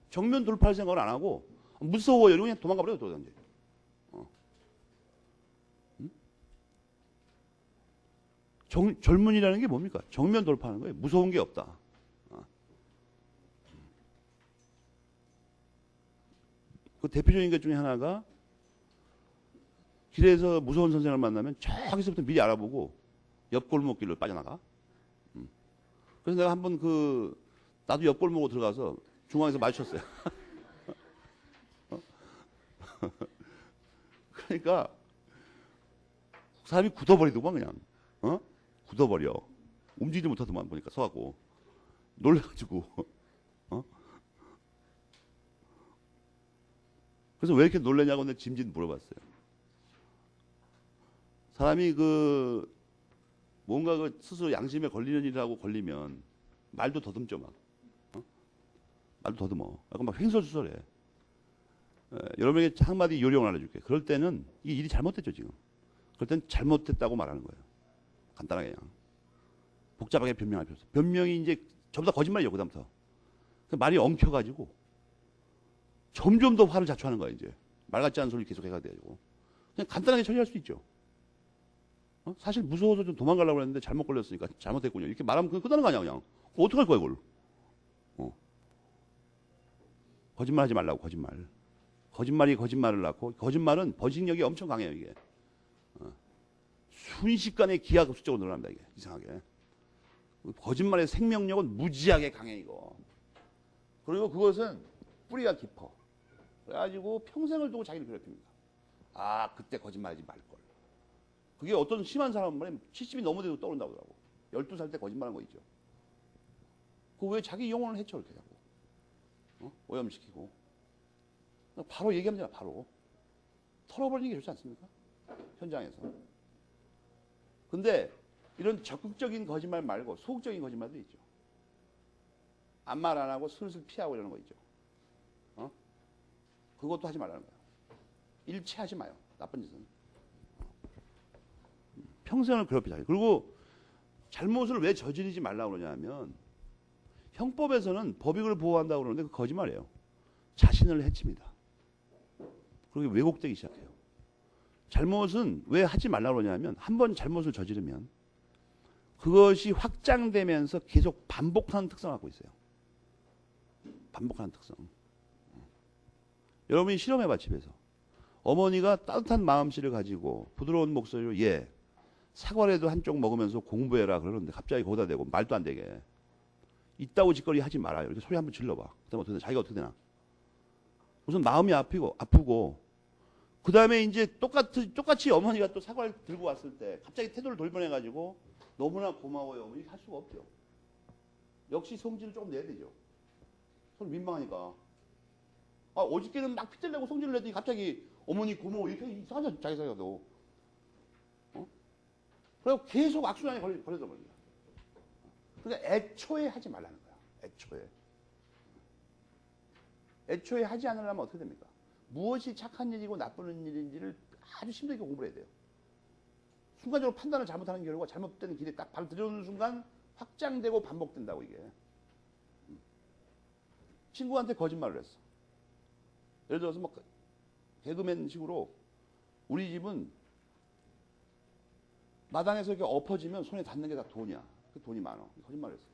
정면 돌파할 생각을 안 하고 무서워 이러고 그냥 도망가 버려요. 도망가. 젊은이라는 게 뭡니까? 정면 돌파하는 거예요. 무서운 게 없다. 그 대표적인 것 중에 하나가 길에서 무서운 선생을 만나면 저기서부터 미리 알아보고 옆 골목길로 빠져나가. 그래서 내가 한번 나도 옆 골목으로 들어가서 중앙에서 마주쳤어요. 그러니까 사람이 굳어버리더만 그냥. 굳어버려. 움직이지 못하더만 보니까 서갖고 놀래가지고. 그래서 왜 이렇게 놀래냐고 내가 짐짓 물어봤어요. 사람이 뭔가 스스로 양심에 걸리는 일이라고 걸리면 말도 더듬죠 막. 말도 더듬어. 약간 막 횡설수설해. 여러분에게 한마디 요령을 알려줄게. 그럴 때는 이 일이 잘못됐죠 지금. 그럴 땐 잘못됐다고 말하는 거예요. 간단하게 그냥. 복잡하게 변명할 필요 없어. 변명이 이제 전부 다 거짓말이죠 그다음부터. 말이 엉켜가지고 점점 더 화를 자초하는 거야 이제. 말 같지 않은 소리 계속 해가 돼가지고. 그냥 간단하게 처리할 수 있죠. 사실 무서워서 좀 도망가려고 했는데 잘못 걸렸으니까 잘못했군요. 이렇게 말하면 그냥 끝나는 거 아니야, 그냥. 어떡할 거야, 이걸. 거짓말하지 말라고, 거짓말. 거짓말이 거짓말을 낳고, 거짓말은 번식력이 엄청 강해요, 이게. 순식간에 기하급수적으로 늘어납니다, 이게. 이상하게. 거짓말의 생명력은 무지하게 강해, 이거. 그리고 그것은 뿌리가 깊어. 그래가지고 평생을 두고 자기를 괴롭힙니다. 아, 그때 거짓말하지 말걸. 그게 어떤 심한 사람은 말이야, 70이 넘어돼도 떠오른다고 하더라고. 12살 때 거짓말한 거 있죠. 그 왜 자기 영혼을 해쳐, 이렇게 자꾸. 오염시키고. 바로 얘기하면 되나, 바로. 털어버리는 게 좋지 않습니까? 현장에서. 근데 이런 적극적인 거짓말 말고 소극적인 거짓말도 있죠. 아무 말 안 하고 슬슬 피하고 이러는 거 있죠. 그것도 하지 말라는 거예요. 일체 하지 마요. 나쁜 짓은. 평생을 괴롭히자. 그리고 잘못을 왜 저지르지 말라고 그러냐면 형법에서는 법익을 보호한다고 그러는데 그 거짓말이에요. 자신을 해칩니다. 그리고 왜곡되기 시작해요. 잘못은 왜 하지 말라고 그러냐면 한 번 잘못을 저지르면 그것이 확장되면서 계속 반복하는 특성을 갖고 있어요. 반복하는 특성. 여러분이 실험해봐, 집에서. 어머니가 따뜻한 마음씨를 가지고 부드러운 목소리로 예, 사과라도 한쪽 먹으면서 공부해라 그러는데 갑자기 거기다 대고 말도 안 되게 이따고 짓거리 하지 말아요. 이렇게 소리 한번 질러봐. 그다음에 어떻게 되나? 자기가 어떻게 되나? 우선 마음이 아프고 그 다음에 이제 똑같이 어머니가 또 사과를 들고 왔을 때 갑자기 태도를 돌변해가지고 너무나 고마워요. 어머니 할 수가 없죠. 역시 성질을 조금 내야 되죠. 서로 민망하니까. 아, 어저께는 막 핏대 내고 성질을 내더니 갑자기 어머니 고마워 이렇게 이상하죠, 자기 생각도. 그리고 계속 악순환에 걸려져 버립니다. 그러니까 애초에 하지 말라는 거야. 애초에 하지 않으려면 어떻게 됩니까? 무엇이 착한 일이고 나쁜 일인지를 아주 심하게 공부를 해야 돼요. 순간적으로 판단을 잘못하는 결과 잘못된 길에 딱 바로 들여오는 순간 확장되고 반복된다고 이게. 친구한테 거짓말을 했어. 예를 들어서 뭐 개그맨 식으로 우리 집은 마당에서 이렇게 엎어지면 손에 닿는 게 다 돈이야. 그 돈이 많어. 거짓말을 했어.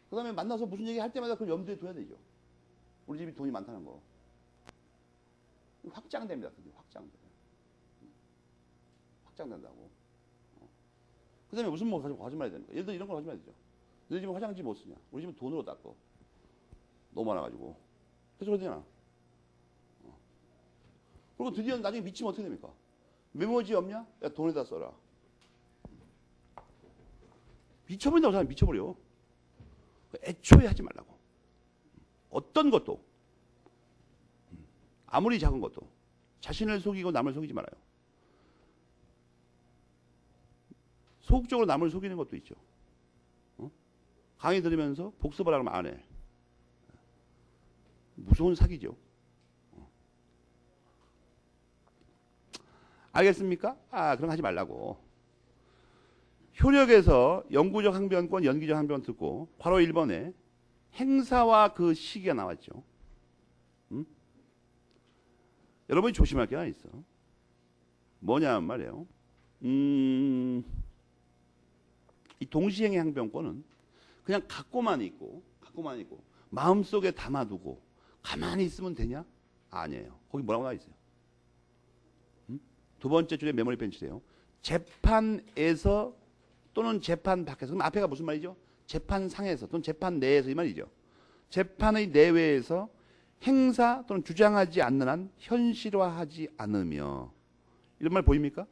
그 다음에 만나서 무슨 얘기 할 때마다 그걸 염두에 둬야 되죠. 우리 집이 돈이 많다는 거. 확장됩니다. 그게 확장된다고. 그 다음에 무슨 뭐 거짓말이 됩니까? 예를 들어 이런 걸 거짓말이 되죠. 너희 집은 화장지 못 쓰냐? 우리 집은 돈으로 닦어. 너무 많아가지고. 그래서 그러잖아. 그리고 드디어 나중에 미치면 어떻게 됩니까? 메모지 없냐? 야, 돈에다 써라. 미쳐버린다고 사람 미쳐버려. 애초에 하지 말라고. 어떤 것도 아무리 작은 것도 자신을 속이고 남을 속이지 말아요. 소극적으로 남을 속이는 것도 있죠. 강의 들으면서 복습을 하면 안 해. 무서운 사기죠. 알겠습니까? 아, 그럼 하지 말라고. 효력에서 영구적 항변권, 연기적 항변 듣고 바로 1번에 행사와 그 시기가 나왔죠. 여러분이 조심할 게 하나 있어. 뭐냐 말이에요. 이 동시행의 항변권은 그냥 갖고만 있고 마음속에 담아두고 가만히 있으면 되냐? 아니에요. 거기 뭐라고 나와 있어요? 두 번째 줄에 메모리 펜치래요. 재판에서 또는 재판 밖에서. 그럼 앞에가 무슨 말이죠? 재판상에서 또는 재판 내에서 이 말이죠. 재판의 내외에서 행사 또는 주장하지 않는 한 현실화하지 않으며. 이런 말 보입니까?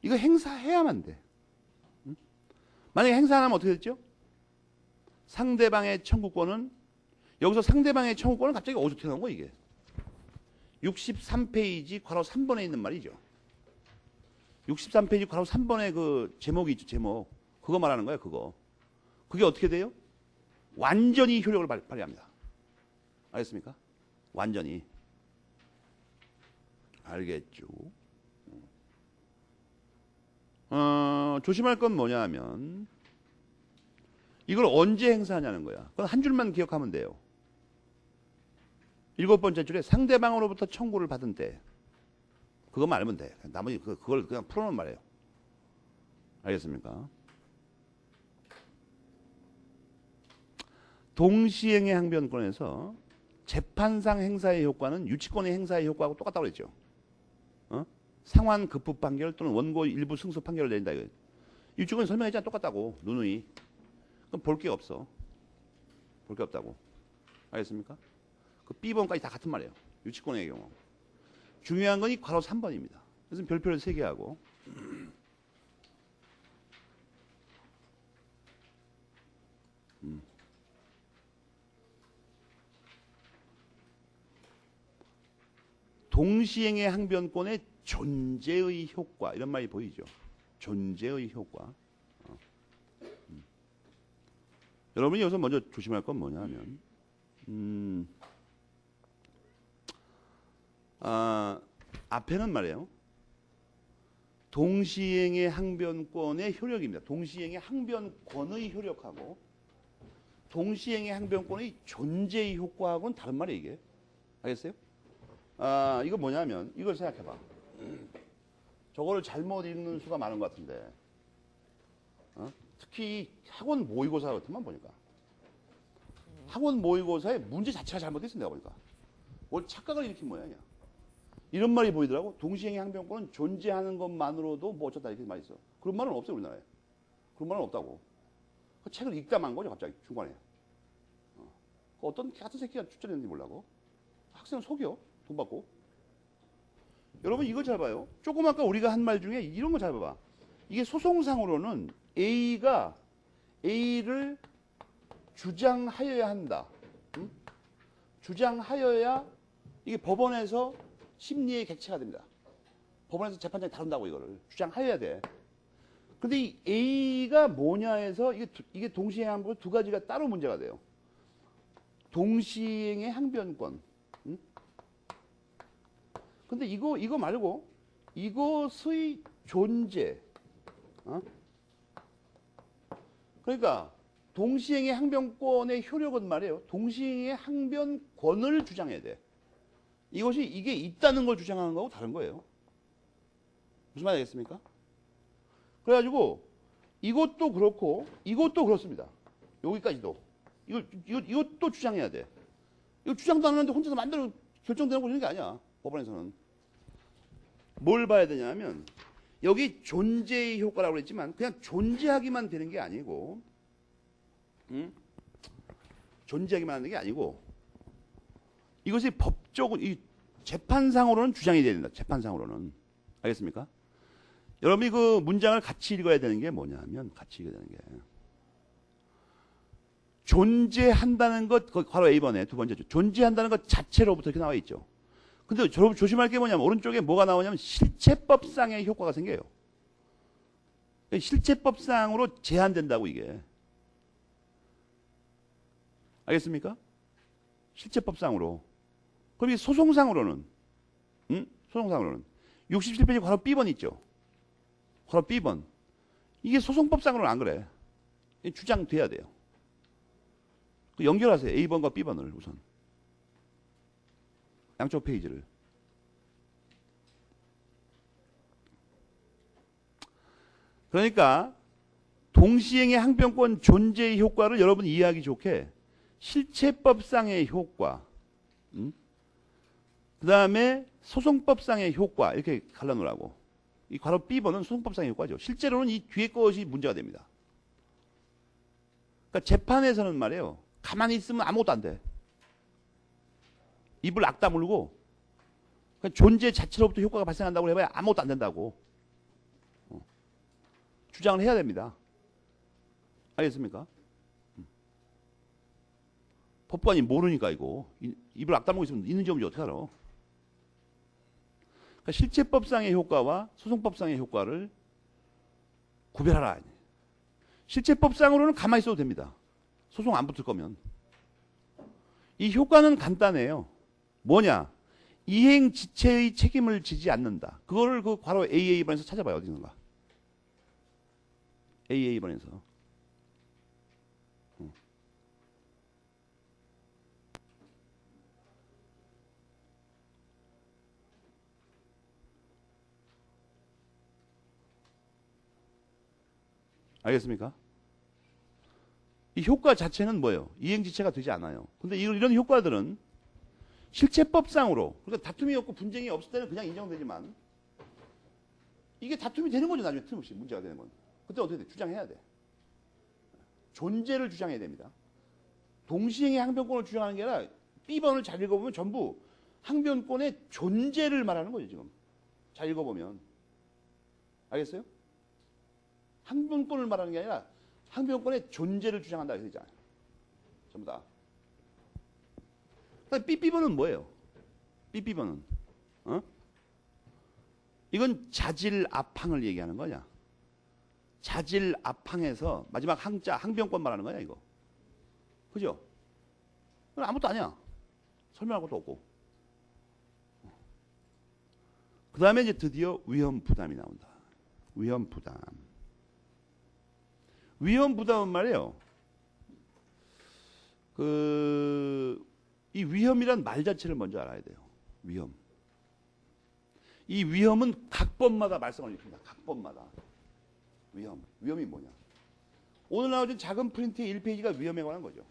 이거 행사해야만 돼. 만약에 행사 안 하면 어떻게 됐죠? 상대방의 청구권은, 여기서 상대방의 청구권은 갑자기 어디서 튀어나온 거야 이게? 63페이지 괄호 3번에 있는 말이죠. 63페이지 괄호 3번에 그 제목이 있죠. 제목. 그거 말하는 거예요. 그거. 그게 어떻게 돼요? 완전히 효력을 발휘합니다. 알겠습니까? 완전히. 알겠죠? 조심할 건 뭐냐 하면 이걸 언제 행사하냐는 거야. 그건 한 줄만 기억하면 돼요. 7번째 줄에 상대방으로부터 청구를 받은 때. 그것만 알면 돼. 나머지 그걸 그냥 풀어놓은 말이에요. 알겠습니까? 동시행의 항변권에서 재판상 행사의 효과는 유치권의 행사의 효과하고 똑같다고 그랬죠. 상환 급부 판결 또는 원고 일부 승소 판결을 내린다 이거예요. 유치권 설명했잖아. 똑같다고. 누누이. 그럼 볼 게 없어. 볼 게 없다고. 알겠습니까? 그 B번까지 다 같은 말이에요. 유치권의 경우. 중요한 건 이 괄호 3번입니다. 그래서 별표를 3개 하고. 동시행의 항변권의 존재의 효과 이런 말이 보이죠. 존재의 효과. 여러분이 여기서 먼저 조심할 건 뭐냐면 앞에는 말이에요. 동시행의 항변권의 효력입니다. 동시행의 항변권의 효력하고 동시행의 항변권의 존재의 효과하고는 다른 말이에요. 이게. 알겠어요? 이거 뭐냐면 이걸 생각해봐. 저거를 잘못 읽는 수가 많은 것 같은데 특히 학원 모의고사 같은만 보니까 학원 모의고사의 문제 자체가 잘못됐어. 내가 보니까 뭘 착각을 일으킨 모양이야. 이런 말이 보이더라고. 동시행의 항변권은 존재하는 것만으로도 뭐 어쩌다 이렇게 말이 있어. 그런 말은 없어요. 우리나라에. 그런 말은 없다고. 그 책을 읽다 만 거죠. 갑자기 중간에. 어떤 같은 새끼가 추천했는지 몰라고. 학생을 속여. 돈 받고. 여러분 이거 잘 봐요. 조금 아까 우리가 한 말 중에 이런 거 잘 봐봐. 이게 소송상으로는 A가 A를 주장하여야 한다. 응? 주장하여야 이게 법원에서 심리의 객체가 됩니다. 법원에서 재판장이 다룬다고 이거를 주장하여야 돼. 근데 이 A가 뭐냐에서 이게 동시행하고 두 가지가 따로 문제가 돼요. 동시행의 항변권. 응? 근데 이거 말고 이것의 존재. 그러니까 동시행의 항변권의 효력은 말이에요. 동시행의 항변권을 주장해야 돼. 이게 있다는 걸 주장하는 거하고 다른 거예요. 무슨 말이 되겠습니까? 그래가지고 이것도 그렇고 이것도 그렇습니다. 여기까지도. 이것도 주장해야 돼. 이거 주장도 안 하는데 혼자서 마음대로 결정되는 거 있는 게 아니야. 법원에서는. 뭘 봐야 되냐면 여기 존재의 효과라고 했지만 그냥 존재하기만 되는 게 아니고 존재하기만 하는 게 아니고 이것이 법적으로 이 재판상으로는 주장이 돼야 된다. 재판상으로는. 알겠습니까? 여러분이 그 문장을 같이 읽어야 되는 게 뭐냐면 같이 읽어야 되는 게 존재한다는 것 바로 A번에 두 번째죠. 존재한다는 것 자체로부터 이렇게 나와 있죠. 근데 여러분 조심할 게 뭐냐면 오른쪽에 뭐가 나오냐면 실체법상의 효과가 생겨요. 실체법상으로 제한된다고 이게. 알겠습니까? 실체법상으로. 그럼 이 소송상으로는 소송상으로는 67페이지 괄호 B번 있죠. 괄호 B번. 이게 소송법상으로는 안 그래. 주장돼야 돼요. 연결하세요. A번과 B번을 우선. 양쪽 페이지를. 그러니까 동시행의 항변권 존재의 효과를 여러분 이해하기 좋게 실체법상의 효과, 그 다음에 소송법상의 효과 이렇게 갈라놓으라고. 이 괄호 B번은 소송법상의 효과죠. 실제로는 이 뒤에 것이 문제가 됩니다. 그러니까 재판에서는 말이에요. 가만히 있으면 아무것도 안 돼. 입을 악 다물고 그러니까 존재 자체로부터 효과가 발생한다고 해봐야 아무것도 안 된다고. 주장을 해야 됩니다. 알겠습니까? 법관이 모르니까 이거. 입을 악 다물고 있으면 있는지 없는지 어떻게 알아. 그러니까 실체법상의 효과와 소송법상의 효과를 구별하라. 실체법상으로는 가만히 있어도 됩니다. 소송 안 붙을 거면. 이 효과는 간단해요. 뭐냐? 이행 지체의 책임을 지지 않는다. 그거를 그 괄호 AA번에서 찾아봐요. 어디 있는가? AA번에서. 알겠습니까? 이 효과 자체는 뭐예요? 이행지체가 되지 않아요. 근데 이런 효과들은 실체법상으로, 그러니까 다툼이 없고 분쟁이 없을 때는 그냥 인정되지만 이게 다툼이 되는 거죠. 나중에 틀림없이 문제가 되는 건. 그때 어떻게 돼? 주장해야 돼. 존재를 주장해야 됩니다. 동시행의 항변권을 주장하는 게 아니라 B번을 잘 읽어보면 전부 항변권의 존재를 말하는 거죠. 지금 잘 읽어보면. 알겠어요? 항변권을 말하는 게 아니라 항변권의 존재를 주장한다. 이렇게 되잖아요. 전부 다. B번은 뭐예요? B번은 이건 자질압항을 얘기하는 거냐? 자질압항에서 마지막 항자 항변권 말하는 거냐 이거? 그죠? 그건 아무것도 아니야. 설명할 것도 없고. 그 다음에 이제 드디어 위험 부담이 나온다. 위험 부담. 위험 부담은 말이에요. 이 위험이란 말 자체를 먼저 알아야 돼요. 위험. 이 위험은 각 번마다 말썽을 일으킵니다. 각 번마다. 위험. 위험이 뭐냐? 오늘 나오신 작은 프린트의 1페이지가 위험에 관한 거죠.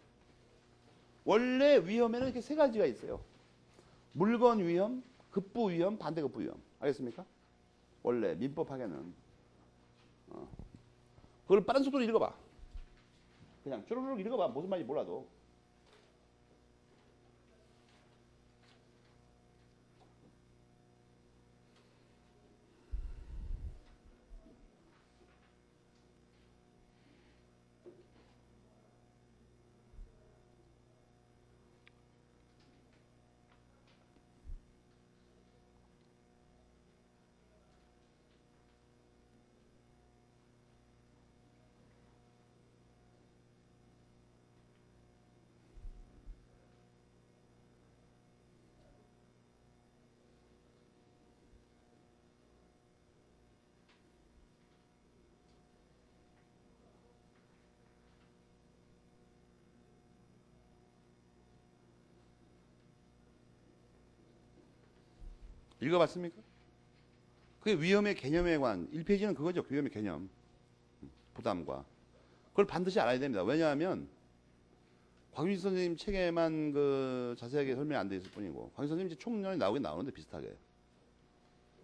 원래 위험에는 이렇게 세 가지가 있어요. 물건 위험, 급부 위험, 반대급부 위험. 알겠습니까? 원래 민법학에는. 그걸 빠른 속도로 읽어봐. 그냥 쭈루룩 읽어봐. 무슨 말인지 몰라도. 읽어봤습니까? 그게 위험의 개념에 관한 1페이지는 그거죠. 위험의 개념. 부담과. 그걸 반드시 알아야 됩니다. 왜냐하면 곽윤식 선생님 책에만 자세하게 설명이 안 돼 있을 뿐이고 곽윤식 선생님 이제 총론이 나오긴 나오는데 비슷하게.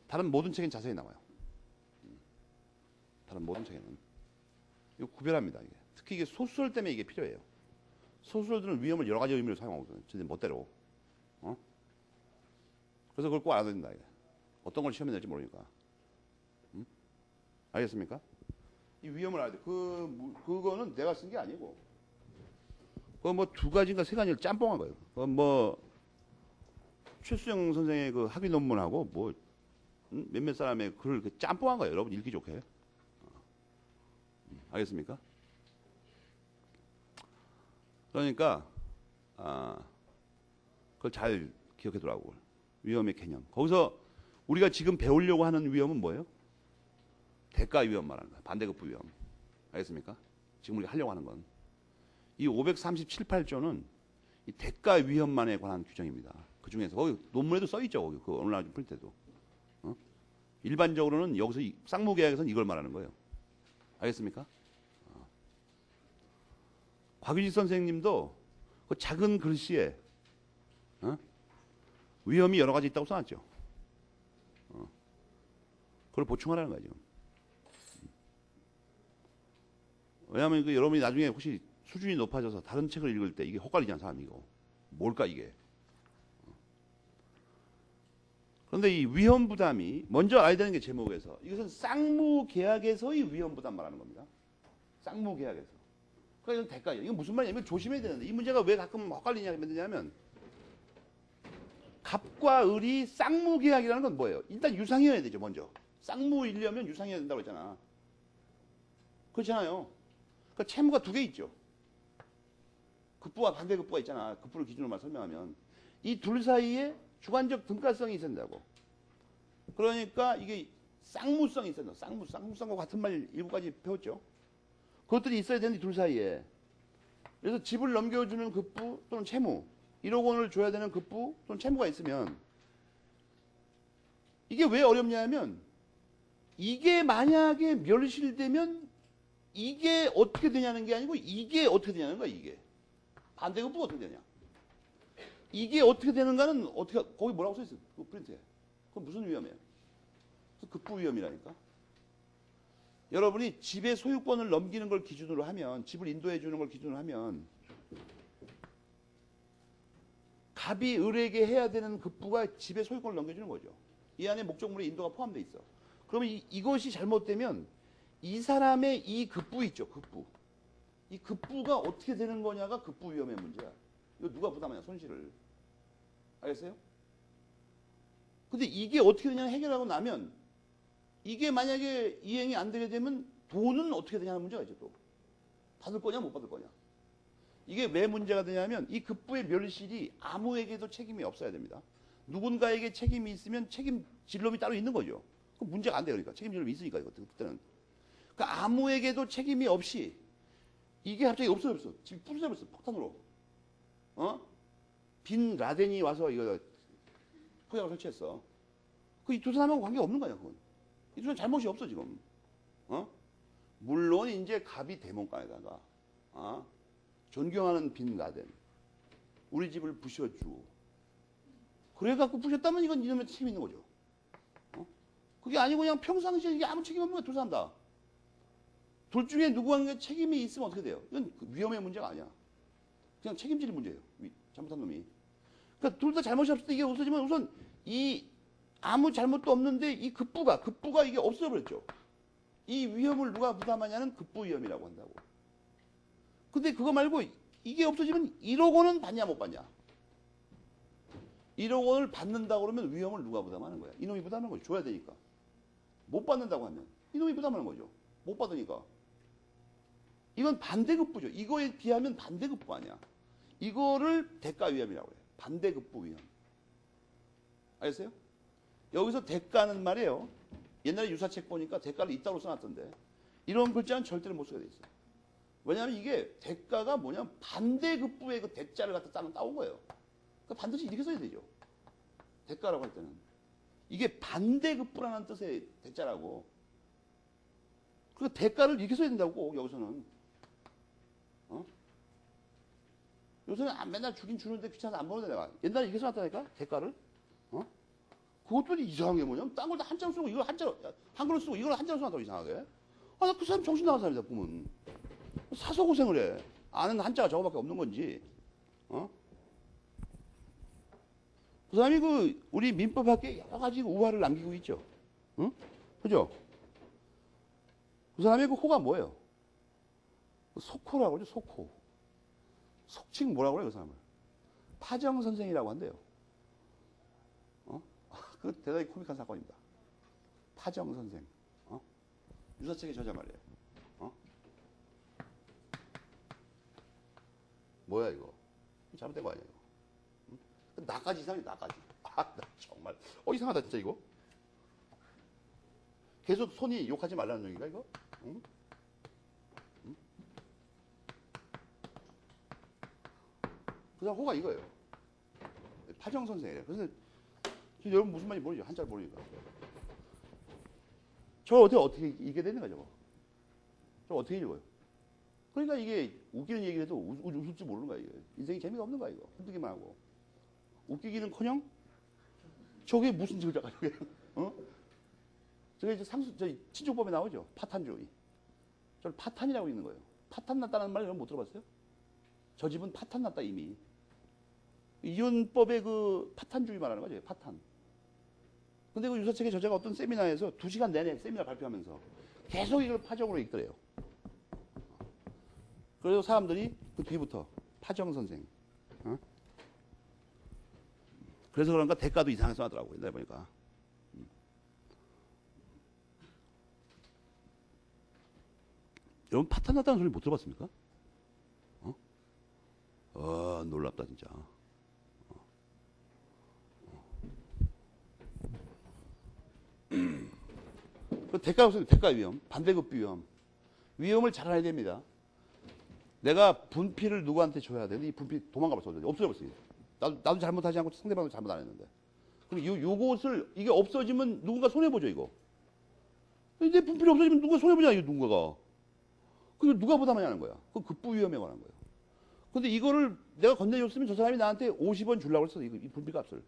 다른 모든 책엔 자세히 나와요. 다른 모든 책에는. 이거 구별합니다. 이게. 특히 이게 소수설 때문에 이게 필요해요. 소수설들은 위험을 여러 가지 의미로 사용하거든요. 진짜 멋대로. 그래서 그걸 꼭 알아야 된다. 이게. 어떤 걸 시험에 낼지 모르니까. 알겠습니까? 이 위험을 알아야 돼. 그거는 내가 쓴 게 아니고. 그거 뭐 두 가지인가 세 가지를 짬뽕한 거예요. 그거 뭐, 최수영 선생의 그 학위 논문하고 뭐, 몇몇 사람의 글을 짬뽕한 거예요. 여러분 읽기 좋게. 알겠습니까? 그러니까, 그걸 잘 기억해 두라고. 위험의 개념. 거기서 우리가 지금 배우려고 하는 위험은 뭐예요? 대가 위험 말하는 거예요. 반대급부 위험. 알겠습니까? 지금 우리가 하려고 하는 건. 이 537, 8조는 이 대가 위험만에 관한 규정입니다. 그 중에서 거기 논문에도 써 있죠. 거기 그 온라인 프린트에도. 일반적으로는 여기서 쌍무계약에서는 이걸 말하는 거예요. 알겠습니까? 곽윤식 선생님도 그 작은 글씨에 위험이 여러 가지 있다고 써놨죠. 그걸 보충하라는 거죠. 왜냐하면 여러분이 나중에 혹시 수준이 높아져서 다른 책을 읽을 때 이게 헛갈리잖아, 사람이 이거. 뭘까 이게. 그런데 이 위험 부담이 먼저 알아야 되는 게 제목에서 이것은 쌍무 계약에서의 위험 부담 말하는 겁니다. 쌍무 계약에서. 그러니까 이건 대가예요. 이건 무슨 말이냐면 조심해야 되는데 이 문제가 왜 가끔 헛갈리냐면 갑과 을이 쌍무 계약이라는 건 뭐예요? 일단 유상이어야 되죠, 먼저. 쌍무이려면 유상이어야 된다고 했잖아. 그렇잖아요. 그러니까 채무가 두 개 있죠. 급부와 반대급부가 있잖아. 급부를 기준으로만 설명하면. 이 둘 사이에 주관적 등가성이 있어야 된다고. 그러니까 이게 쌍무성이 있어야 된다. 쌍무성과 같은 말 일부까지 배웠죠. 그것들이 있어야 되는데 둘 사이에. 그래서 집을 넘겨주는 급부 또는 채무, 1억 원을 줘야 되는 급부 또는 채무가 있으면 이게 왜 어렵냐면 이게 만약에 멸실되면 이게 어떻게 되냐는 게 아니고 이게 어떻게 되냐는 거야. 이게 반대급부가 어떻게 되냐. 이게 어떻게 되는가는 어떻게 거기 뭐라고 써 있어? 그 프린트에. 그건 무슨 위험이에요? 급부 위험이라니까. 여러분이 집의 소유권을 넘기는 걸 기준으로 하면, 집을 인도해 주는 걸 기준으로 하면 갑이 을에게 해야 되는 급부가 집의 소유권을 넘겨주는 거죠. 이 안에 목적물의 인도가 포함되어 있어. 그러면 이것이 잘못되면 이 사람의 이 급부 있죠. 급부. 이 급부가 어떻게 되는 거냐가 급부 위험의 문제야. 이거 누가 부담하냐, 손실을. 알겠어요? 근데 이게 어떻게 되냐 해결하고 나면 이게 만약에 이행이 안 되게 되면 돈은 어떻게 되냐는 문제가 있죠. 또 받을 거냐 못 받을 거냐. 이게 왜 문제가 되냐면 이 급부의 멸실이 아무에게도 책임이 없어야 됩니다. 누군가에게 책임이 있으면 책임질 놈이 따로 있는 거죠. 그럼 문제가 안 돼요. 그러니까 책임질 놈이 있으니까 이거 그때는. 그러니까 아무에게도 책임이 없이 이게 갑자기 없어졌어. 지금 부서져버렸어. 폭탄으로. 빈 라덴이 와서 이거 포장을 설치했어. 그 이 두 사람하고 관계가 없는 거야. 그건. 이 두 사람 잘못이 없어 지금. 물론 이제 갑이 대문간에다가 존경하는 빈 라덴 우리 집을 부셔주고 그래갖고 부셨다면 이건 이놈의 책임 있는 거죠. 그게 아니고 그냥 평상시에 이게 아무 책임 없는 거야. 두 사람 다. 둘 중에 누구한테 책임이 있으면 어떻게 돼요? 이건 위험의 문제가 아니야. 그냥 책임질 문제예요. 잘못한 놈이. 그러니까 둘 다 잘못이 없을 때 이게 없어지면 우선 이 아무 잘못도 없는데 이 급부가 이게 없어져 버렸죠. 이 위험을 누가 부담하냐는 급부 위험이라고 한다고. 근데 그거 말고 이게 없어지면 1억 원은 받냐 못 받냐. 1억 원을 받는다고 그러면 위험을 누가 부담하는 거야. 이놈이 부담하는 거죠. 줘야 되니까. 못 받는다고 하면 이놈이 부담하는 거죠. 못 받으니까. 이건 반대급부죠. 이거에 비하면 반대급부 아니야. 이거를 대가위험이라고 해요. 반대급부 위험. 알겠어요? 여기서 대가는 말이에요. 옛날에 유사책 보니까 대가를 이따로 써놨던데 이런 글자는 절대로 못 쓰게 돼 있어요. 왜냐하면 이게 대가가 뭐냐면 반대급부의 그 대자를 갖다 따온 거예요. 그러니까 반드시 이렇게 써야 되죠. 대가라고 할 때는. 이게 반대급부라는 뜻의 대자라고. 그러니까 대가를 이렇게 써야 된다고 꼭 여기서는. 요새는 맨날 주긴 주는데 귀찮아서 안 보는데 내가. 옛날에 이렇게 써놨다니까? 대가를. 그것도 이상한 게 뭐냐면 딴 걸 다 한자로 쓰고 이걸 한글로 쓰고 이걸 한자로 써놨다고 이상하게. 나 그 사람 정신 나간 사람이다 보면. 사서 고생을 해. 아는 한자가 저거밖에 없는 건지. 그 사람이 우리 민법학에 여러 가지 우화를 남기고 있죠. 그죠? 그 사람의 그 호가 뭐예요? 속호라고 하죠, 속호. 속칭 뭐라고 그래요, 그 사람을? 파정 선생이라고 한대요. 그 대단히 코믹한 사건입니다. 파정 선생. 유사책의 저자 말이에요. 뭐야, 이거? 잘못된 거 아니야, 이거? 나까지 이상해, 나까지. 나 정말. 이상하다, 진짜, 이거. 계속 손이 욕하지 말라는 얘기가, 이거? 응? 그 다음 호가 이거예요. 파정 선생이래요. 그래서 여러분 무슨 말인지 모르죠. 한자를 모르니까. 저걸 어떻게 읽게 되는 거죠? 저걸 어떻게 읽어요? 그러니까 이게 웃기는 얘기를 해도 웃을 줄 모르는 거야. 이게. 인생이 재미가 없는 거야. 이거. 힘들기만 하고. 웃기기는커녕 저게 무슨 글자가 저게. 저게 이제 저희 친족법에 나오죠. 파탄주의. 저를 파탄이라고 읽는 거예요. 파탄 났다는 말 여러분 못 들어봤어요? 저 집은 파탄 났다 이미. 이혼법의 그 파탄주의 말하는 거죠. 파탄. 근데 그 유사책의 저자가 어떤 세미나에서 2시간 내내 세미나 발표하면서 계속 이걸 파정으로 읽더래요. 그래서 사람들이 그 뒤부터 파정 선생. 그래서 그런가 대가도 이상하게 써놨더라고요. 옛날에 보니까. 여러분 파탄 났다는 소리 못 들어봤습니까? 놀랍다 진짜. 대가 없으면 대가 위험, 반대급부 위험. 위험을 잘 알아야 됩니다. 내가 분필을 누구한테 줘야 되는데 이 분필 도망가 버렸어. 없어져 버렸어요. 나도 잘못하지 않고 상대방도 잘못 안 했는데. 그럼 요것을 이게 없어지면 누군가 손해보죠 이거. 내 분필이 없어지면 누가 손해보냐 이거 누군가가. 그걸 누가 부담하냐는 거야. 그 급부 위험에 관한 거예요. 근데 이거를 내가 건네줬으면 저 사람이 나한테 50원 주려고 했어. 이 분필 값을.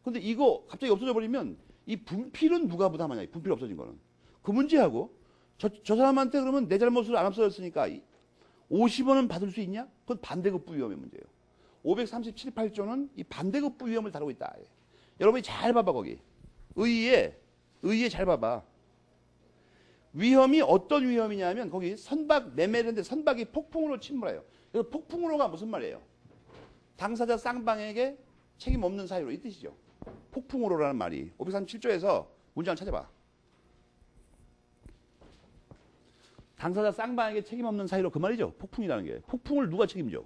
근데 이거 갑자기 없어져 버리면 이 분필은 누가 부담하냐. 이 분필 없어진 거는. 그 문제하고 저 사람한테 그러면 내 잘못을 안 없어졌으니까 50원은 받을 수 있냐? 그건 반대급부 위험의 문제예요. 537, 8조는 이 반대급부 위험을 다루고 있다. 여러분이 잘 봐봐 거기. 의의에 잘 봐봐. 위험이 어떤 위험이냐면 거기 선박 매매인데 선박이 폭풍으로 침몰해요. 그래서 폭풍으로가 무슨 말이에요? 당사자 쌍방에게 책임 없는 사유로 이 뜻이죠. 폭풍으로라는 말이 537조에서 문장을 찾아봐. 당사자 쌍방에게 책임 없는 사유로 그 말이죠. 폭풍이라는 게. 폭풍을 누가 책임져?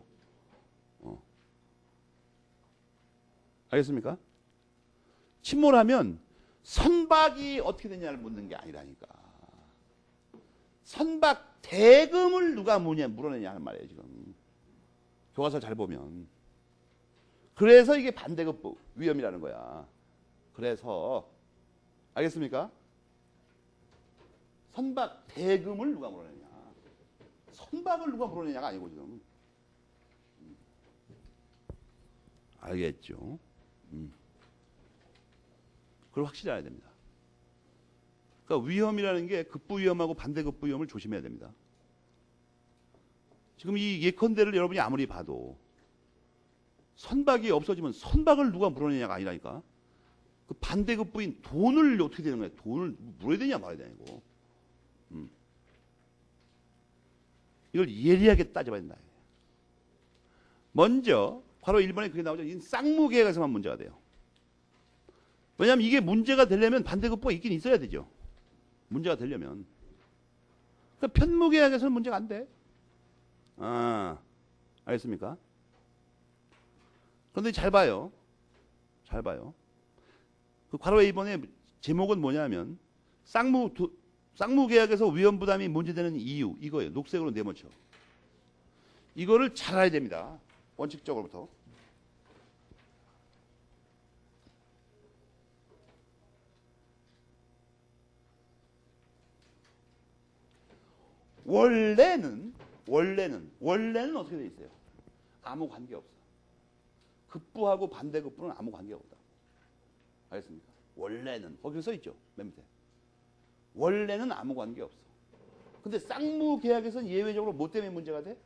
알겠습니까? 침몰하면 선박이 어떻게 되냐를 묻는 게 아니라니까. 선박 대금을 누가 물어내냐 하는 말이에요, 지금. 교과서 잘 보면. 그래서 이게 반대급 위험이라는 거야. 그래서 알겠습니까? 선박 대금을 누가 물어내냐. 선박을 누가 물어내냐가 아니고 지금. 알겠죠? 그걸 확실히 알아야 됩니다. 그러니까 위험이라는 게 급부 위험하고 반대급부 위험을 조심해야 됩니다. 지금 이 예컨대를 여러분이 아무리 봐도 선박이 없어지면 선박을 누가 물어내냐가 아니라니까. 그 반대급부인 돈을 어떻게 되는 거야? 돈을 물어야 되냐 말아야 되냐 이거. 이걸 예리하게 따져봐야 된다. 먼저 바로 1번에 그게 나오죠. 이 쌍무계약에서만 문제가 돼요. 왜냐하면 이게 문제가 되려면 반대급부가 있긴 있어야 되죠. 문제가 되려면. 그러니까 편무계약에서는 문제가 안 돼. 알겠습니까? 그런데 잘 봐요. 잘 봐요. 그 괄호 A번의 제목은 뭐냐면 쌍무계약에서 위험부담이 문제되는 이유 이거예요. 녹색으로 네모쳐. 이거를 잘 알아야 됩니다. 원칙적으로부터. 원래는 어떻게 돼 있어요? 아무 관계 없어. 급부하고 반대급부는 아무 관계가 없다. 알겠습니까? 원래는 거기 써 있죠. 맨 밑에. 원래는 아무 관계 없어. 근데 쌍무계약에서는 예외적으로 뭐 때문에 문제가 돼?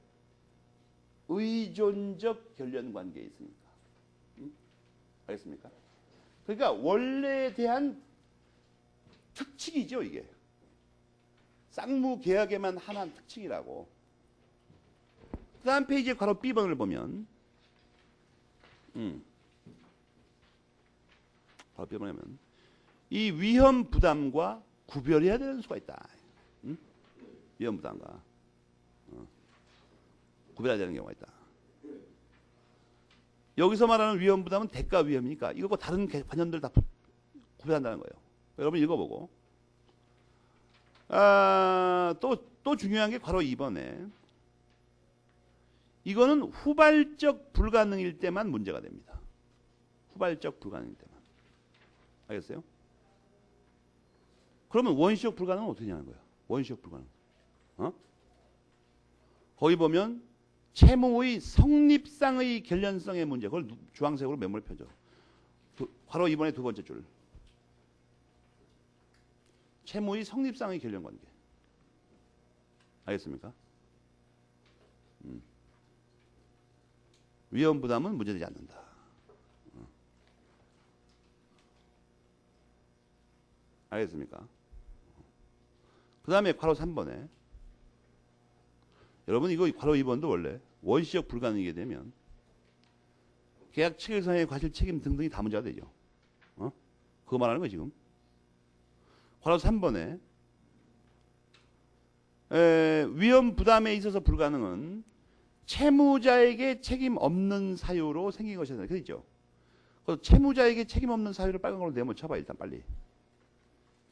의존적 결련 관계에 있으니까. 알겠습니까? 그러니까 원래에 대한 특칙이죠, 이게. 쌍무계약에만 한한 특징이라고. 그 다음 페이지에 괄호 B번을 보면 괄호 B번을 보면 이 위험 부담과 구별해야 되는 수가 있다. 위험 부담과 구별해야 되는 경우가 있다. 여기서 말하는 위험 부담은 대가 위험이니까 이거고 다른 관념들 다 구별한다는 거예요. 여러분 읽어보고. 또 중요한 게 바로 2번에 이거는 후발적 불가능일 때만 문제가 됩니다. 후발적 불가능일 때만. 알겠어요? 그러면 원시적 불가능은 어떻게 하는 거야? 원시적 불가능. 거기 보면 채무의 성립상의 결련성의 문제. 그걸 주황색으로 메모를 펴줘. 바로 이번에 두 번째 줄. 채무의 성립상의 결련관계. 알겠습니까? 위험 부담은 문제되지 않는다. 알겠습니까? 그 다음에 괄호 3번에 여러분 이거 괄호 2번도 원래 원시적 불가능이게 되면 계약 체결상의 과실 책임 등등이 다 문제가 되죠. 그거 말하는 거예요 지금. 괄호 3번에 위험 부담에 있어서 불가능은 채무자에게 책임 없는 사유로 생긴 것이다. 그렇죠? 그래서 채무자에게 책임 없는 사유를 빨간 걸로 네모쳐봐 일단 빨리.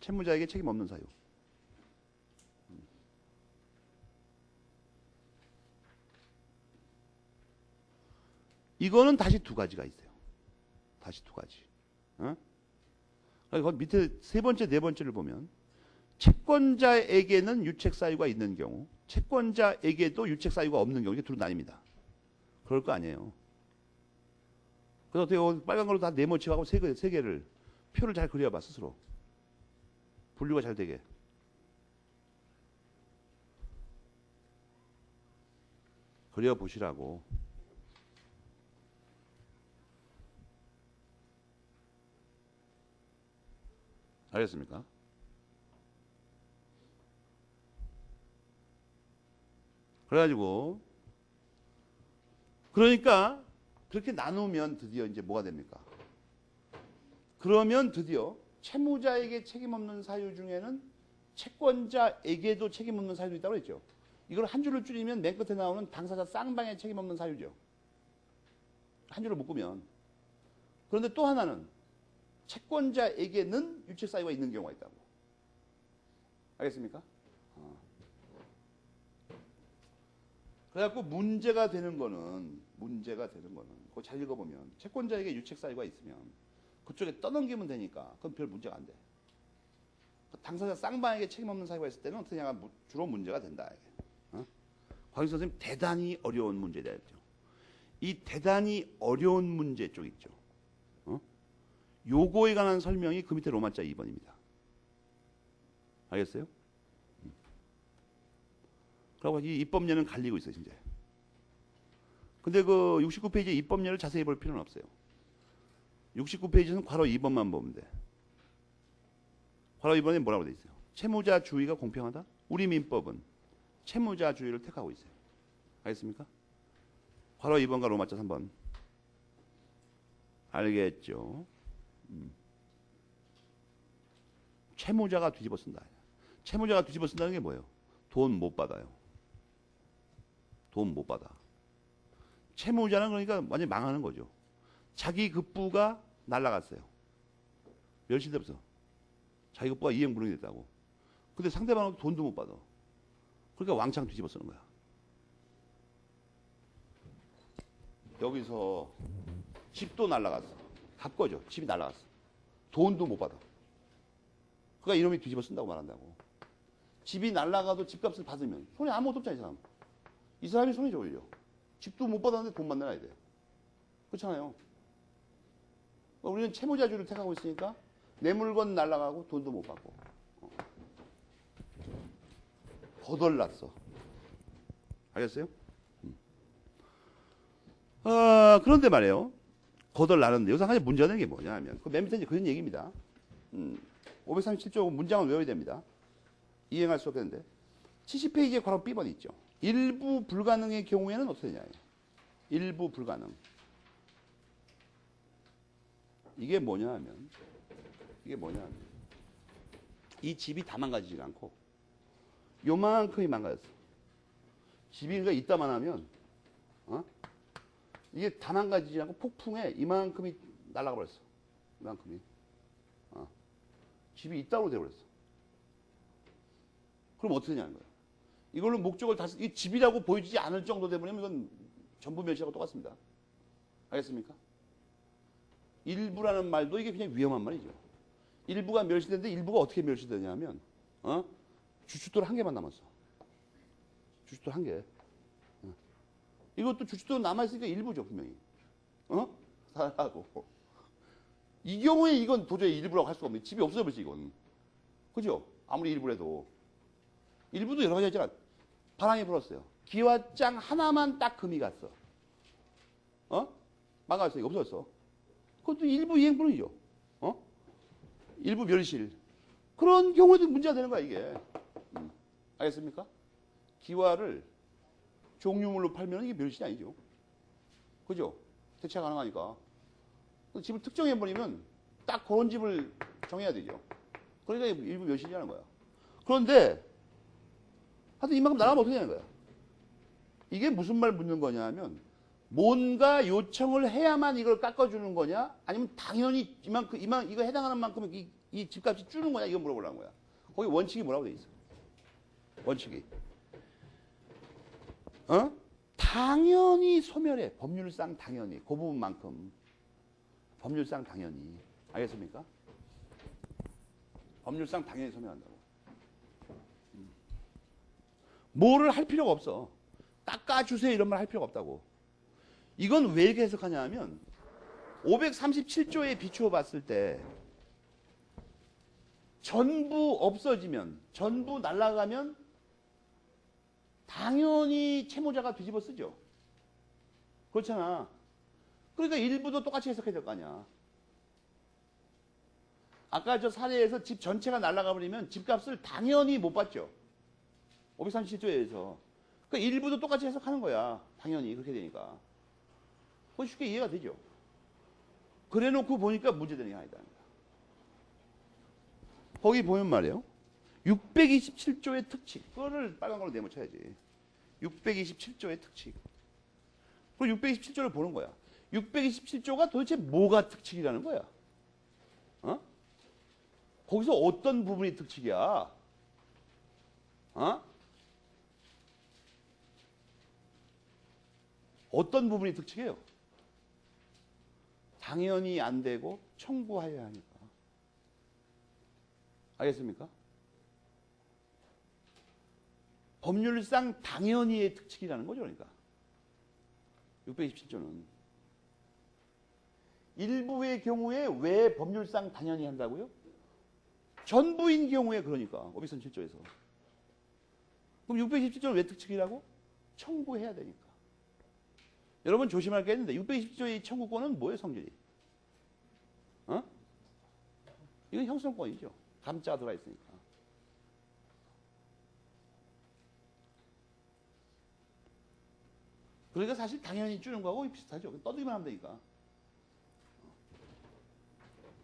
채무자에게 책임 없는 사유. 이거는 다시 두 가지가 있어요. 다시 두 가지. 거기 밑에 세 번째, 네 번째를 보면 채권자에게는 유책 사유가 있는 경우 채권자에게도 유책 사유가 없는 경우 이게 둘은 나뉩니다. 그럴 거 아니에요. 그래서 어떻게 빨간 걸로 다 네모치하고 세 개를 표를 잘 그려봐 스스로. 분류가 잘 되게. 그려보시라고. 알겠습니까? 그래가지고 그러니까 그렇게 나누면 드디어 이제 뭐가 됩니까? 그러면 드디어 채무자에게 책임 없는 사유 중에는 채권자에게도 책임 없는 사유도 있다고 했죠. 이걸 한 줄을 줄이면 맨 끝에 나오는 당사자 쌍방의 책임 없는 사유죠. 한 줄을 묶으면. 그런데 또 하나는 채권자에게는 유책 사유가 있는 경우가 있다고. 알겠습니까? 그래갖고 문제가 되는 거는 그거 잘 읽어보면 채권자에게 유책 사유가 있으면 그쪽에 떠넘기면 되니까 그건 별 문제가 안 돼. 당사자 쌍방에게 책임 없는 사유가 있을 때는 어떻게 하냐 주로 문제가 된다. 광희 선생님 대단히 어려운 문제에 대했죠. 이 대단히 어려운 문제 쪽 있죠. 요거에 관한 설명이 그 밑에 로마자 2번입니다. 알겠어요? 그리고 이 입법례는 갈리고 있어요, 이제. 근데 그 69페이지 입법례를 자세히 볼 필요는 없어요. 69페이지는 괄호 2번만 보면 돼. 괄호 2번에 뭐라고 돼 있어요? 채무자주의가 공평하다? 우리 민법은 채무자주의를 택하고 있어요. 알겠습니까? 괄호 2번과 로마자 3번. 알겠죠? 채무자가 뒤집어 쓴다. 채무자가 뒤집어 쓴다는 게 뭐예요? 돈 못 받아요. 돈 못 받아. 채무자는 그러니까 완전히 망하는 거죠. 자기 급부가 날라갔어요. 멸실돼서. 자기 급부가 이행불능이 됐다고. 근데 상대방은 돈도 못 받아. 그러니까 왕창 뒤집어 쓰는 거야. 여기서 집도 날라갔어. 갑 거죠. 집이 날라갔어. 돈도 못 받아. 그러니까 이놈이 뒤집어 쓴다고 말한다고. 집이 날라가도 집값을 받으면 손에 아무것도 없잖아, 이 사람. 이 사람이 손에 졸려. 집도 못 받았는데 돈만 내놔야 돼. 그렇잖아요. 우리는 채무자주의를 택하고 있으니까 내 물건 날라가고 돈도 못 받고. 거덜났어. 알겠어요? 그런데 말이에요. 거덜나는데 여기서 한 가지 문제가 되는 게 뭐냐 하면 그 맨 밑에 이제 그런 얘기입니다. 537조 문장은 외워야 됩니다. 이행할 수 없겠는데 70페이지에 괄호 B번이 있죠. 일부 불가능의 경우에는 어떻게 되냐. 일부 불가능. 이게 뭐냐 하면 이 집이 다 망가지지 않고 요만큼이 망가졌어. 집이 그러니까 있다만 하면 이게 다 망가지지 않고 폭풍에 이만큼이 날아가 버렸어. 이만큼이. 집이 있다고 돼버렸어. 그럼 어떻게 되냐는 거야. 이걸로 목적을 다, 이 집이라고 보이지 않을 정도 되면 이건 전부 멸시하고 똑같습니다. 알겠습니까? 일부라는 말도 이게 그냥 위험한 말이죠. 일부가 멸시되는데 일부가 어떻게 멸시되냐면, 주춧돌 한 개만 남았어. 주춧돌 한 개. 이것도 주춧돌 남아있으니까 일부죠, 분명히. 사라고. 이 경우에 이건 도저히 일부라고 할 수가 없네. 집이 없어버리지, 이건. 그죠? 아무리 일부라도. 일부도 여러 가지 있잖아. 바람이 불었어요. 기와장 하나만 딱 금이 갔어. 망가졌어. 없어졌어. 그것도 일부 이행불능이죠. 일부 멸실. 그런 경우에도 문제가 되는 거야, 이게. 알겠습니까? 기와를 종류물로 팔면 이게 멸실이 아니죠. 그죠? 대체가 가능하니까. 집을 특정해버리면 딱 그런 집을 정해야 되죠. 그러니까 일부 멸실이라는 거야. 그런데 하여튼 이만큼 나가면 어떻게 되는 거야? 이게 무슨 말 묻는 거냐 하면 뭔가 요청을 해야만 이걸 깎아주는 거냐? 아니면 당연히 이거 해당하는 만큼 이 집값이 주는 거냐? 이거 물어보려는 거야. 거기 원칙이 뭐라고 돼 있어? 원칙이. 당연히 소멸해. 법률상 당연히. 그 부분만큼. 법률상 당연히. 알겠습니까? 법률상 당연히 소멸한다고. 뭐를 할 필요가 없어. 깎아주세요 이런 말 할 필요가 없다고. 이건 왜 이렇게 해석하냐 하면 537조에 비추어 봤을 때 전부 없어지면, 전부 날아가면 당연히 채무자가 뒤집어 쓰죠. 그렇잖아. 그러니까 일부도 똑같이 해석해야 될 거 아니야. 아까 저 사례에서 집 전체가 날아가 버리면 집값을 당연히 못 받죠. 537조에 의해서. 그러니까 일부도 똑같이 해석하는 거야. 당연히 그렇게 되니까. 그건 쉽게 이해가 되죠. 그래 놓고 보니까 문제되는 게 아니다. 거기 보면 말이에요. 627조의 특칙. 그거를 빨간 걸로 네모쳐야지. 627조의 특칙. 그리고 627조를 보는 거야. 627조가 도대체 뭐가 특칙이라는 거야? 어? 거기서 어떤 부분이 특칙이야? 어? 어떤 부분이 특칙이에요? 당연히 안 되고 청구해야 하니까. 알겠습니까? 법률상 당연히의 특칙이라는 거죠. 그러니까 627조는 일부의 경우에 왜 법률상 당연히 한다고요? 전부인 경우에 그러니까 537조에서. 그럼 627조는 왜 특칙이라고? 청구해야 되니까. 여러분 조심할 게 있는데 627조의 청구권은 뭐예요, 성질이? 어? 이건 형성권이죠. 감자 들어가 있으니까. 그러니까 사실 당연히 주는 거하고 비슷하죠. 떠들기만 하면 되니까.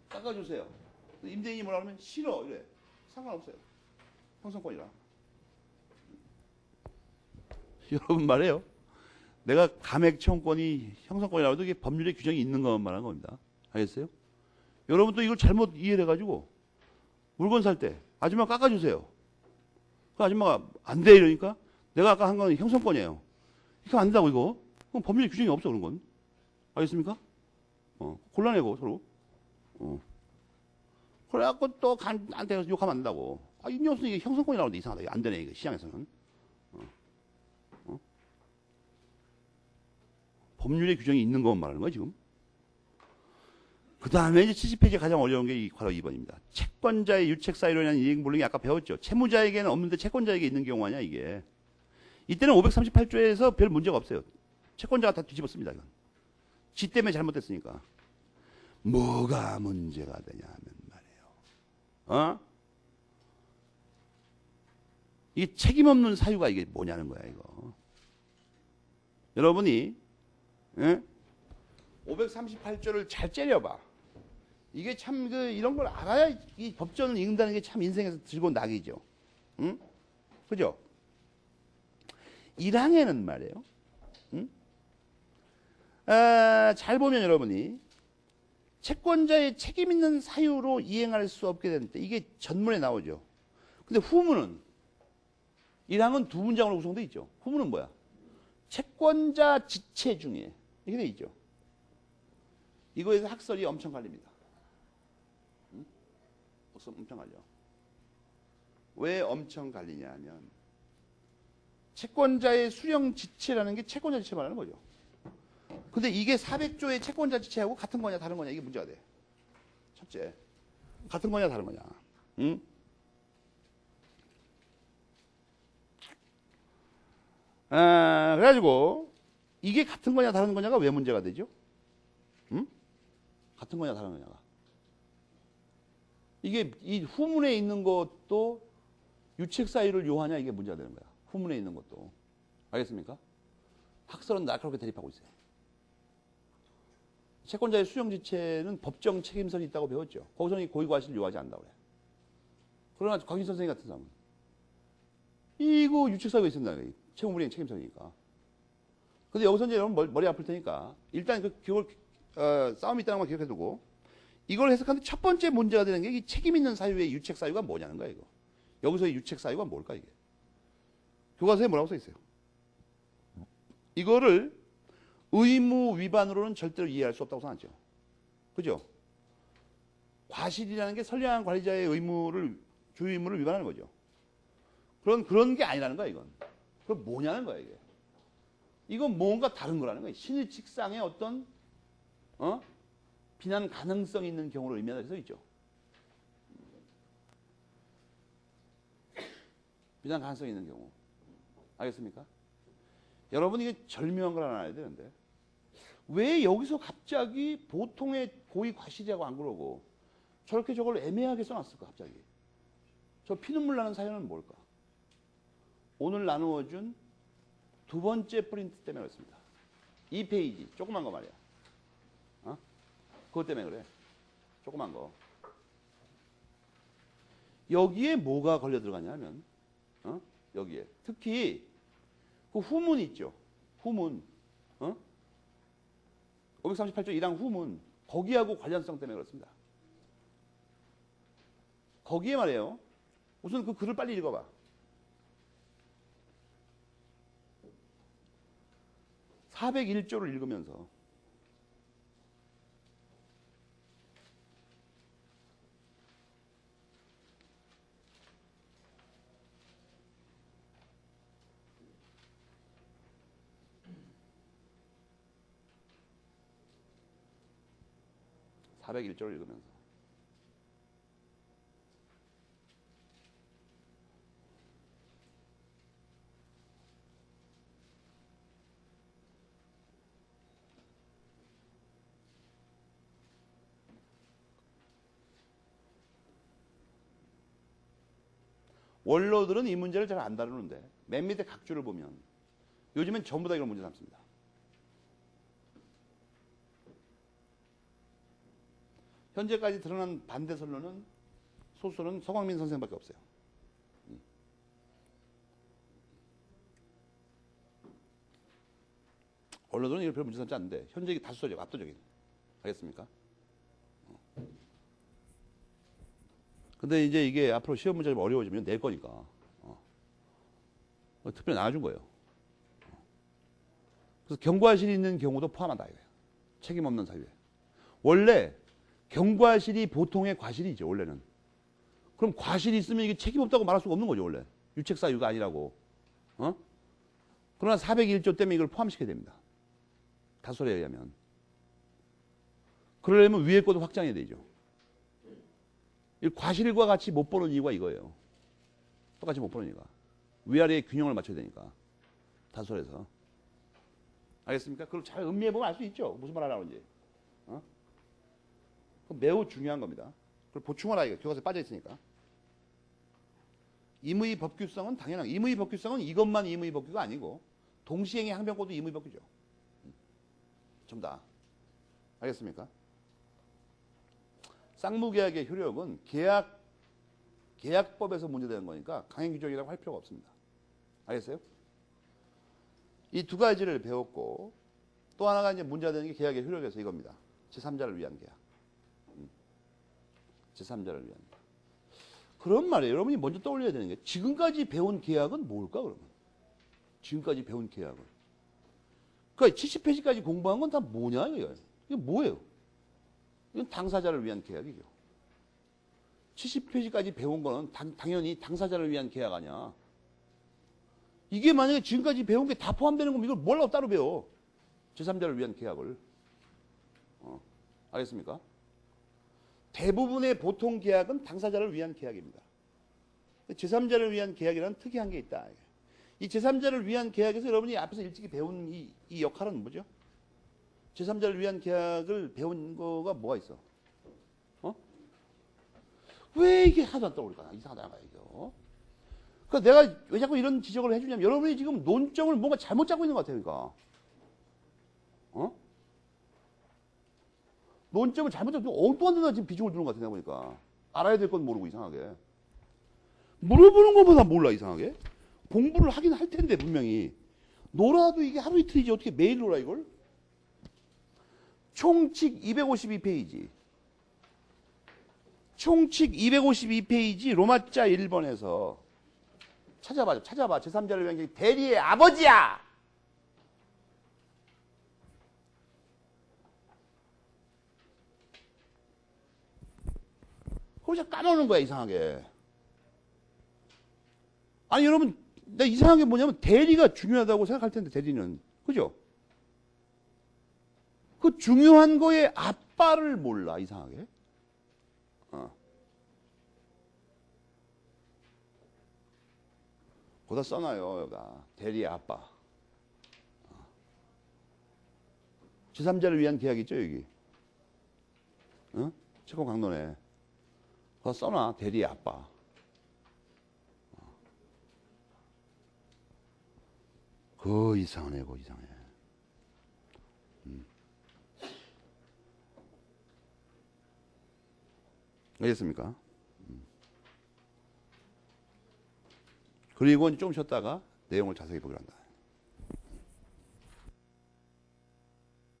깎아주세요. 임대인이 뭐라 그러면 싫어 이래. 상관없어요. 형성권이라. 여러분 말해요. 내가 감액 청구권이 형성권이라고 해도 이게 법률에 규정이 있는 것만 말하는 겁니다. 알겠어요? 여러분 또 이걸 잘못 이해를 해가지고 물건 살 때 아줌마 깎아주세요. 그 아줌마가 안 돼 이러니까 내가 아까 한 건 형성권이에요. 이거 안 된다고 이거. 그럼 법률에 규정이 없어 그런 건. 알겠습니까? 곤란해고 서로. 그래갖고 또 안 돼서 욕하면 안 된다고. 이 녀석은 이게 형성권이라고 하는데 이상하다. 이거 안 되네 이거 시장에서는. 법률에 규정이 있는 것만 말하는 거야 지금. 그 다음에 이제 70페이지에 가장 어려운 게 바로 2번입니다. 채권자의 유책 사유로 인한 이익불능이 아까 배웠죠. 채무자에게는 없는데 채권자에게 있는 경우 아니야 이게. 이때는 538조에서 별 문제가 없어요. 채권자가 다 뒤집었습니다. 이건. 지 때문에 잘못됐으니까. 뭐가 문제가 되냐면 말이에요. 이게 책임 없는 사유가 이게 뭐냐는 거야 이거. 여러분이 538조를 잘 째려봐. 이게 참 이런 걸 알아야 이 법전을 읽는다는 게 참 인생에서 즐거운 낙이죠. 응? 그죠? 1항에는 말이에요. 잘 보면 여러분이 채권자의 책임 있는 사유로 이행할 수 없게 되는데 이게 전문에 나오죠. 근데 후문은 1항은 두 문장으로 구성되어 있죠. 후문은 뭐야? 채권자 지체 중에 이렇게 되어 있죠. 이거에서 학설이 엄청 갈립니다. 엄청 갈려. 왜 엄청 갈리냐 하면 채권자의 수령 지체라는 게 채권자 지체 말하는 거죠. 근데 이게 400조의 채권자 지체하고 같은 거냐 다른 거냐 이게 문제가 돼. 첫째, 같은 거냐 다른 거냐. 응? 그래가지고 이게 같은 거냐 다른 거냐가 왜 문제가 되죠? 응? 같은 거냐 다른 거냐가. 이게 이 후문에 있는 것도 유책 사유를 요하냐 이게 문제가 되는 거야. 후문에 있는 것도. 알겠습니까? 학설은 날카롭게 대립하고 있어요. 채권자의 수령지체는 법정 책임설이 있다고 배웠죠. 거기서는 고의과실을 요하지 않는다고 그래. 그러나 곽인 선생님 같은 사람은 이거 유책 사유가 있습니다. 채무불이행 책임설이니까. 근데 여기서 이제 여러분 머리 아플 테니까 일단 그걸 싸움이 있다는 걸 기억해두고 이걸 해석하는데 첫 번째 문제가 되는 게 이 책임 있는 사유의 유책 사유가 뭐냐는 거야 이거. 여기서의 유책 사유가 뭘까 이게. 교과서에 뭐라고 써 있어요. 이거를 의무 위반으로는 절대로 이해할 수 없다고 생각하죠. 그죠? 과실이라는 게 선량한 관리자의 의무를 주의 의무를 위반하는 거죠. 그런 게 아니라는 거야 이건. 그럼 뭐냐는 거야 이게. 이건 뭔가 다른 거라는 거예요. 신의칙상의 어떤 비난 가능성 있는 경우를 의미한다 써 있죠. 비난 가능성 있는 경우. 알겠습니까? 여러분 이게 절묘한 걸 알아야 되는데 왜 여기서 갑자기 보통의 고의 과실이라고 안 그러고 저렇게 저걸 애매하게 써놨을까 갑자기. 저 피눈물 나는 사연은 뭘까? 오늘 나누어준 두 번째 프린트 때문에 그렇습니다. 이 페이지 조그만 거 말이야. 그것 때문에 그래. 조그만 거. 여기에 뭐가 걸려 들어가냐면 여기에 특히 그 후문 있죠. 후문. 538조 1항 후문. 거기하고 관련성 때문에 그렇습니다. 거기에 말이에요. 우선 그 글을 빨리 읽어봐. 401조를 읽으면서 원로들은 이 문제를 잘 안 다루는데 맨 밑에 각주를 보면 요즘엔 전부 다 이런 문제 삼습니다. 현재까지 드러난 반대 선론은 소수는 서광민 선생밖에 없어요. 원로들은 이걸 별 문제 삼지 않는데 현재 다수적 압도적인. 알겠습니까? 근데 이제 이게 앞으로 시험 문제가 좀 어려워지면 낼 거니까 특별히 나눠준 거예요. 그래서 경과실이 있는 경우도 포함한다 이거예요. 책임 없는 사유에. 원래 경과실이 보통의 과실이죠. 원래는. 그럼 과실이 있으면 이게 책임 없다고 말할 수가 없는 거죠. 원래. 유책 사유가 아니라고. 그러나 401조 때문에 이걸 포함시켜야 됩니다. 다수설에 의하면. 그러려면 위에 것도 확장해야 되죠. 과실과 같이 못 보는 이유가 이거예요. 똑같이 못 보는 이유가. 위아래의 균형을 맞춰야 되니까. 다수설에서. 알겠습니까? 그걸 잘 음미해보면 알 수 있죠. 무슨 말 하려는지. 매우 중요한 겁니다. 그걸 보충하라 이거. 교과서에 빠져있으니까. 임의 법규성은 당연한 임의 법규성은 이것만 임의 법규가 아니고 동시행의 항변권도 임의 법규죠. 전부 다. 알겠습니까? 쌍무계약의 효력은 계약법에서 문제되는 거니까 강행 규정이라고 할 필요가 없습니다. 알겠어요? 이 두 가지를 배웠고 또 하나가 이제 문제가 되는 게 계약의 효력에서 이겁니다. 제3자를 위한 계약. 제3자를 위한 계약. 그런 말이에요. 여러분이 먼저 떠올려야 되는 게 지금까지 배운 계약은 뭘까 그러면? 지금까지 배운 계약은. 그러니까 70페이지까지 공부한 건 다 뭐냐 이거예요. 이게 뭐예요? 이건 당사자를 위한 계약이죠. 70페이지까지 배운 거는 당연히 당사자를 위한 계약 아니야. 이게 만약에 지금까지 배운 게 다 포함되는 거면 이걸 뭘 따로 배워? 제3자를 위한 계약을. 알겠습니까? 대부분의 보통 계약은 당사자를 위한 계약입니다. 제3자를 위한 계약이라는 특이한 게 있다. 이 제3자를 위한 계약에서 여러분이 앞에서 일찍이 배운 이 역할은 뭐죠? 제3자를 위한 계약을 배운 거가 뭐가 있어? 왜 이게 하나도 안 떠오를까? 이상하다, 이거. 그러니까 내가 왜 자꾸 이런 지적을 해주냐면 여러분이 지금 논점을 뭔가 잘못 잡고 있는 것 같아요, 그러니까. 논점을 잘못 잡고 엉뚱한 데다 지금 비중을 두는 것 같아, 내가 보니까. 알아야 될 건 모르고 이상하게. 물어보는 것보다 몰라, 이상하게. 공부를 하긴 할 텐데, 분명히. 놀아도 이게 하루 이틀이지, 어떻게 매일 놀아, 이걸? 총칙 252페이지. 총칙 252페이지 로마자 1번에서 찾아봐. 제3자를 위한 계약 대리의 아버지야! 거기서 까먹는 거야, 이상하게. 아니, 여러분, 나 이상한 게 뭐냐면 대리가 중요하다고 생각할 텐데 대리는 그죠? 그 중요한 거에 아빠를 몰라 이상하게. 거기다 써놔요 여기다 대리의 아빠. 제3자를 위한 계약이죠 여기. 채권 강론에 거기다 써놔 대리의 아빠. 그 이상하네 그 이상해. 알겠습니까? 그리고 조금 쉬었다가 내용을 자세히 보기로 한다.